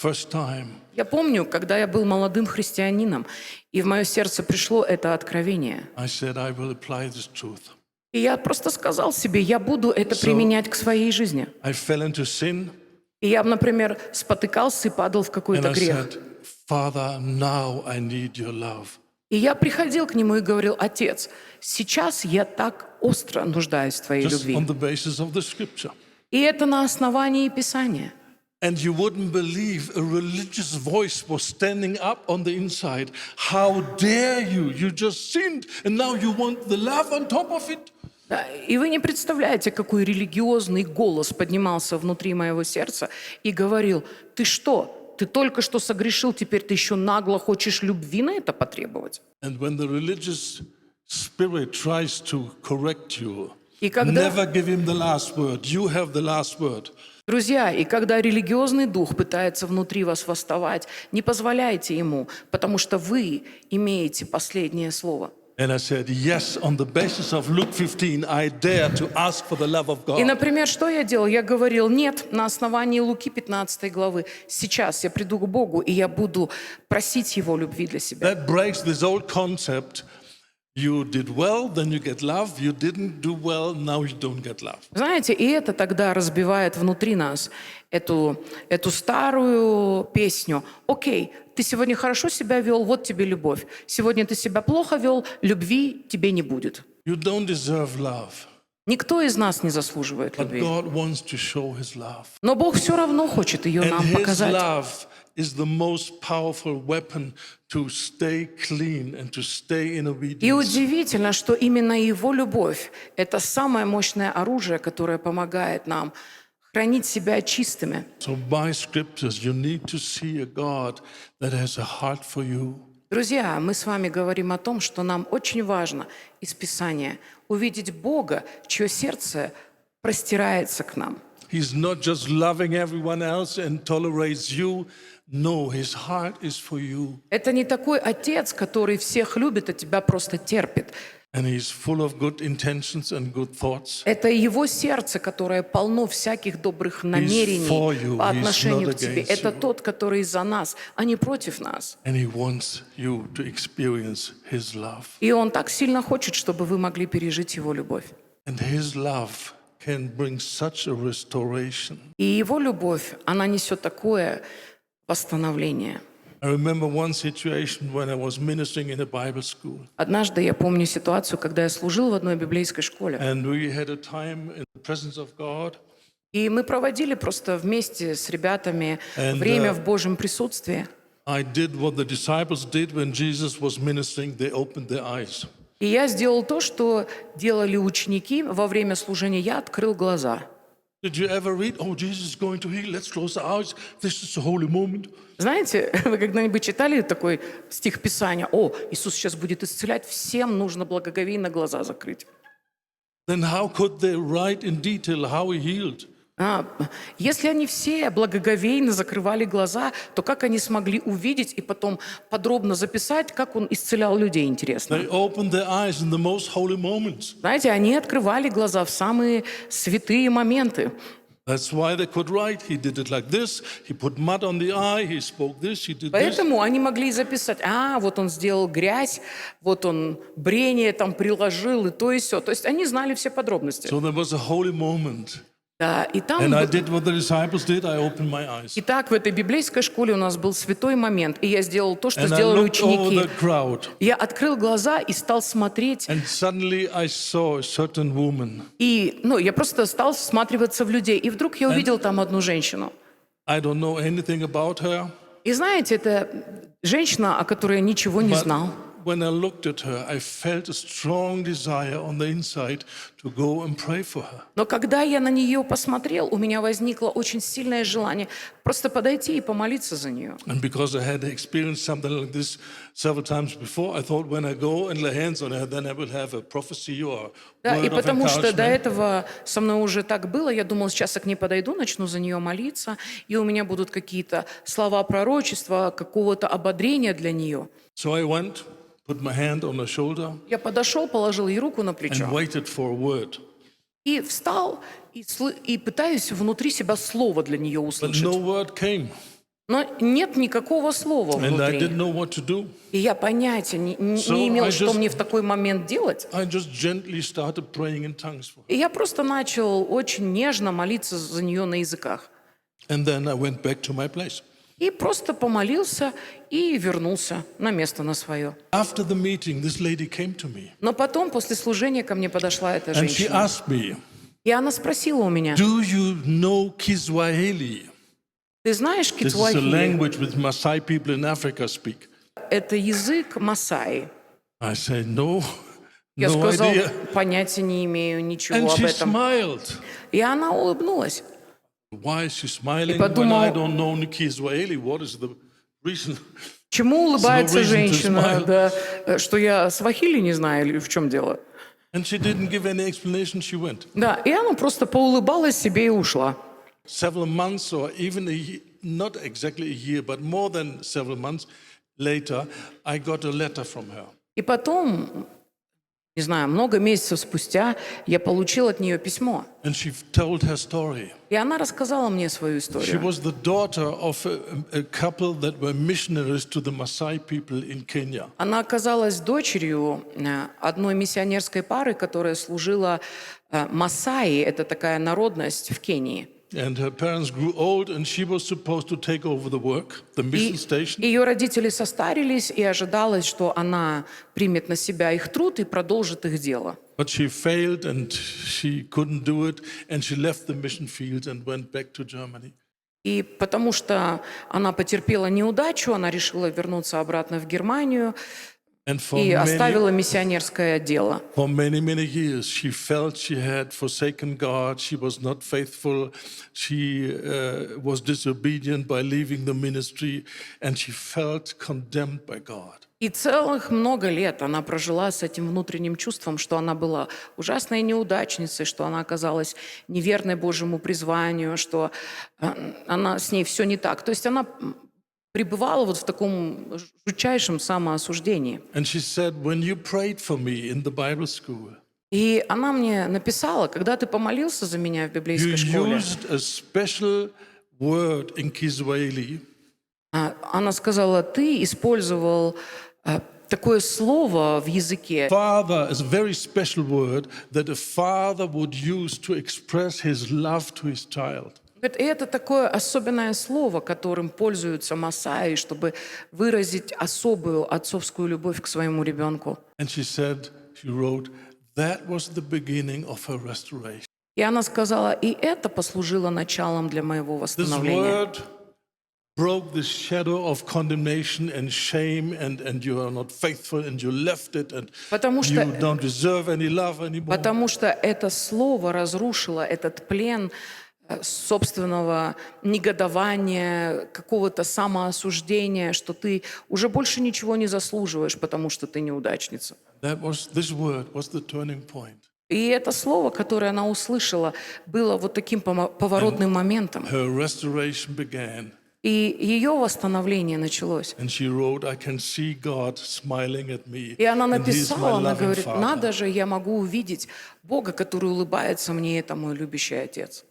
first time. Я помню, когда я был молодым христианином, и в мое сердце пришло это откровение. I said, I will apply this truth. И я просто сказал себе: я буду это применять к своей жизни. I fell into sin И я, например, спотыкался и падал в and какой-то I грех. said, Father, now I need your love. И я приходил к нему и говорил: Отец, сейчас я так остро нуждаюсь в твоей Just любви. on the basis of the scripture. И это на основании Писания. And you wouldn't believe a religious voice was standing up on the inside. How dare you? You just sinned and now you want the love on top of it? Да, и вы не представляете, какой религиозный голос поднимался внутри моего сердца и говорил: ты что? Ты только что согрешил, теперь ты еще нагло хочешь любви на это потребовать? And when the religious spirit tries to correct you, И когда, never give him the last word. You have the last word. друзья, и когда религиозный дух пытается внутри вас восставать, не позволяйте ему, потому что вы имеете последнее слово. And I said, yes, on the basis of Luke 15, I dare to ask for the love of И, God. например, что я делал? Я говорил: нет, на основании Луки 15 главы, сейчас я приду к Богу, и я буду просить Его любви для себя. That breaks this old concept. You did well, then you get love. You didn't do well, now you don't get love. Знаете, и это тогда разбивает внутри нас эту старую песню. Окей, ты сегодня хорошо себя вел, вот тебе любовь. Сегодня ты себя плохо вел, любви тебе не будет. You don't deserve love, Никто из нас не заслуживает but любви. God wants to show His love. Но Бог все равно хочет ее And нам His показать. love is the most powerful weapon to stay clean and to stay in И obedience. удивительно, что именно Его любовь – это самое мощное оружие, которое помогает нам хранить себя чистыми. So by scriptures, you need to see a God that has a heart for you. Друзья, мы с вами говорим о том, что нам очень важно из Писания увидеть Бога, чье сердце простирается к нам. He's not just loving everyone else and tolerates you. No, His heart is for you. Это не такой отец, который всех любит, а тебя просто терпит. And He's full of good intentions and good thoughts. Это его сердце, которое полно всяких добрых намерений for you. по He's отношению not к тебе. against Это you. тот, который за нас, а не против нас. And He wants you to experience His love. И он так сильно хочет, чтобы вы могли пережить его любовь. And His love can bring such a restoration. И его любовь, она несет такое восстановление. I remember one situation when I was ministering in a Bible school. Однажды я помню ситуацию, когда я служил в одной библейской школе. And we had a time in the presence of God. И мы проводили просто вместе с ребятами And, время в Божьем присутствии. I did what the disciples did when Jesus was ministering. They opened their eyes. И я сделал то, что делали ученики во время служения. Я открыл глаза. Did you ever read, oh, Jesus is going to heal, let's close our eyes, this is a holy moment? Знаете, вы когда-нибудь читали такой стих Писания? О, Иисус сейчас будет исцелять, всем нужно благоговейно глаза закрыть. Then how could they write in detail how He healed? Если они все благоговейно закрывали глаза, то как они смогли увидеть и потом подробно записать, как Он исцелял людей, интересно? They opened their eyes in the most holy moments. Знаете, они открывали глаза в самые святые моменты. That's why they could write. He did it like this. He put mud on the eye. He spoke this. He did this. Поэтому они могли записать, вот он сделал грязь, вот он брение там приложил, и то, и сё. То есть они знали все подробности. So there was a holy moment. Да, и там... And I did what the disciples did. I opened my eyes. Итак, в этой библейской школе у нас был святой момент, и я сделал то, что And I сделали looked over ученики. the crowd. Я открыл глаза и стал смотреть, And suddenly I saw a certain woman. и я просто стал всматриваться в людей, и вдруг я увидел там одну женщину. I don't know anything about her. И знаете, это женщина, о которой я ничего не But знал. when I looked at her, I felt a strong desire on the inside to go and pray for her. Но когда я на нее посмотрел, у меня возникло очень сильное желание просто подойти и помолиться за нее. And because I had experienced something like this several times before, I thought when I go and lay hands on her, then I will have a prophecy or Да, и word of потому что до encouragement. этого со мной уже так было, я думала, сейчас я к ней подойду, начну за нее молиться, и у меня будут какие-то слова пророчества, какого-то ободрения для нее. So I went, put my hand on her shoulder, Я подошел, положил ей руку на and плечо waited for a word. и встал, и пытаюсь внутри себя слово для нее But услышать. no word came, Но нет никакого слова and I внутри. didn't know what to do. И я понятия не So имел, I что just- мне в такой момент делать. I just gently started praying in tongues for her. И я просто начал очень нежно молиться за нее на языках. And then I went back to my place. И просто помолился и вернулся на место на свое. After the meeting, this lady came to me, Но потом, после служения, ко мне подошла эта and she женщина. asked me, И она спросила у меня, do you know Kiswahili? ты знаешь This is a кицуахили? language which Maasai people in Africa speak. Это язык Масаи. I said, no, Я no сказал, idea. понятия не имею And ничего об she этом. smiled. И она улыбнулась. Why is she smiling подумал- when I don't know Kiswahili? What is the reason? Чему улыбается reason to женщина? smile. Да, что я свахили не знаю или в чем дело? And she didn't give any explanation. She went. Да, и она просто поулыбалась себе и ушла. Several months, or even not exactly a year, but more than several months later, I got a letter from her. И потом, Не знаю, много месяцев спустя я получил от нее письмо. and she told her story. И она рассказала мне свою She историю. was the daughter of a couple that were missionaries to the Maasai people in Kenya. Она оказалась дочерью одной миссионерской пары, которая служила Масаи, это такая народность в Кении. And her parents grew old, and she was supposed to take over the work, the mission И station. ее родители состарились, и ожидалось, что она примет на себя их труд и продолжит их дело. But she failed, and she couldn't do it, and she left the mission field and went back to Germany. И потому что она потерпела неудачу, она решила вернуться обратно в Германию And и оставила миссионерское дело. for many years, she felt she had forsaken God. She was not faithful. She was disobedient by leaving the ministry, and she felt condemned by God. И целых много лет она прожила с этим внутренним чувством, что она была ужасной неудачницей, что она оказалась неверной Божьему призванию, что она, с ней все не так. То есть она пребывала вот в таком жутчайшем самоосуждении. And she said, when you prayed for me in the Bible school, И она мне написала, когда ты помолился за меня в you библейской школе, used a special word in Kiswahili она сказала, ты использовал такое слово в языке. Father is a very special word that a father would use to express his love to his child. Говорит, и это такое особенное слово, которым пользуются масаи, чтобы выразить особую отцовскую любовь к своему ребенку. And she said, she wrote, that was the beginning of her restoration. И она сказала, и это послужило началом для моего This восстановления. word broke the shadow of condemnation and shame, and you are not faithful, and you left it, and Потому что, you don't deserve any love anymore. потому что это слово разрушило этот плен собственного негодования, какого-то самоосуждения, что ты уже больше ничего не заслуживаешь, потому что ты неудачница. This word was the turning point. И это слово, которое она услышала, было вот таким поворотным моментом. Her restoration began. И ее восстановление началось. And she wrote, I can see God smiling at me. И она And he is my написала, она loving говорит, Father. надо же, я могу увидеть Бога, который улыбается мне, это мой любящий Отец.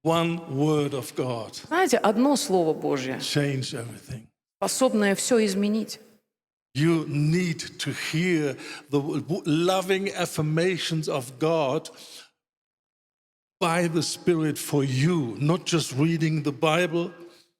One word of God Знаете, одно Слово Божье, changed everything. способное все изменить. You need to hear the loving affirmations of God by the Spirit for you, not just reading the Bible,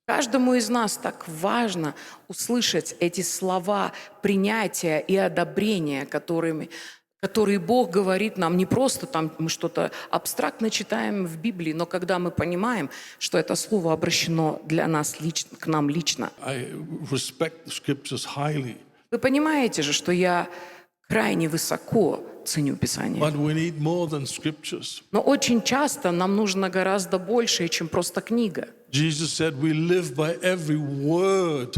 Каждому из нас так важно услышать эти слова принятия и одобрения, которые Бог говорит нам. Не просто там мы что-то абстрактно читаем в Библии, но когда мы понимаем, что это слово обращено для нас лично, к нам лично. I respect the scriptures highly, Вы понимаете же, что я крайне высоко ценю Писание. but we need more than scriptures. Но очень часто нам нужно гораздо большее, чем просто книга. Jesus said we live by every word,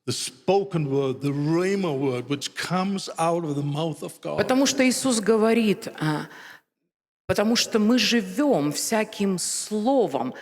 the spoken word, the rhema word, which comes out of the mouth of God. Потому что Иисус говорит, потому что мы живем всяким словом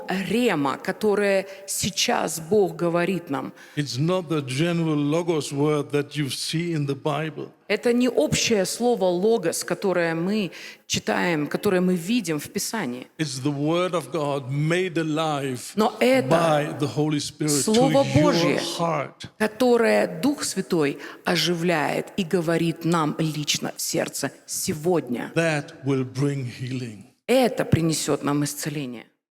рема, которое сейчас Бог говорит нам. It's not the general logos word that you see in the Bible. Это не общее слово «логос», которое мы читаем, которое мы видим в Писании. It's the word of God made alive Но это by the Holy Spirit Слово to your Божье, heart. которое Дух Святой оживляет и говорит нам лично в сердце сегодня. That will bring healing. Это принесет нам исцеление.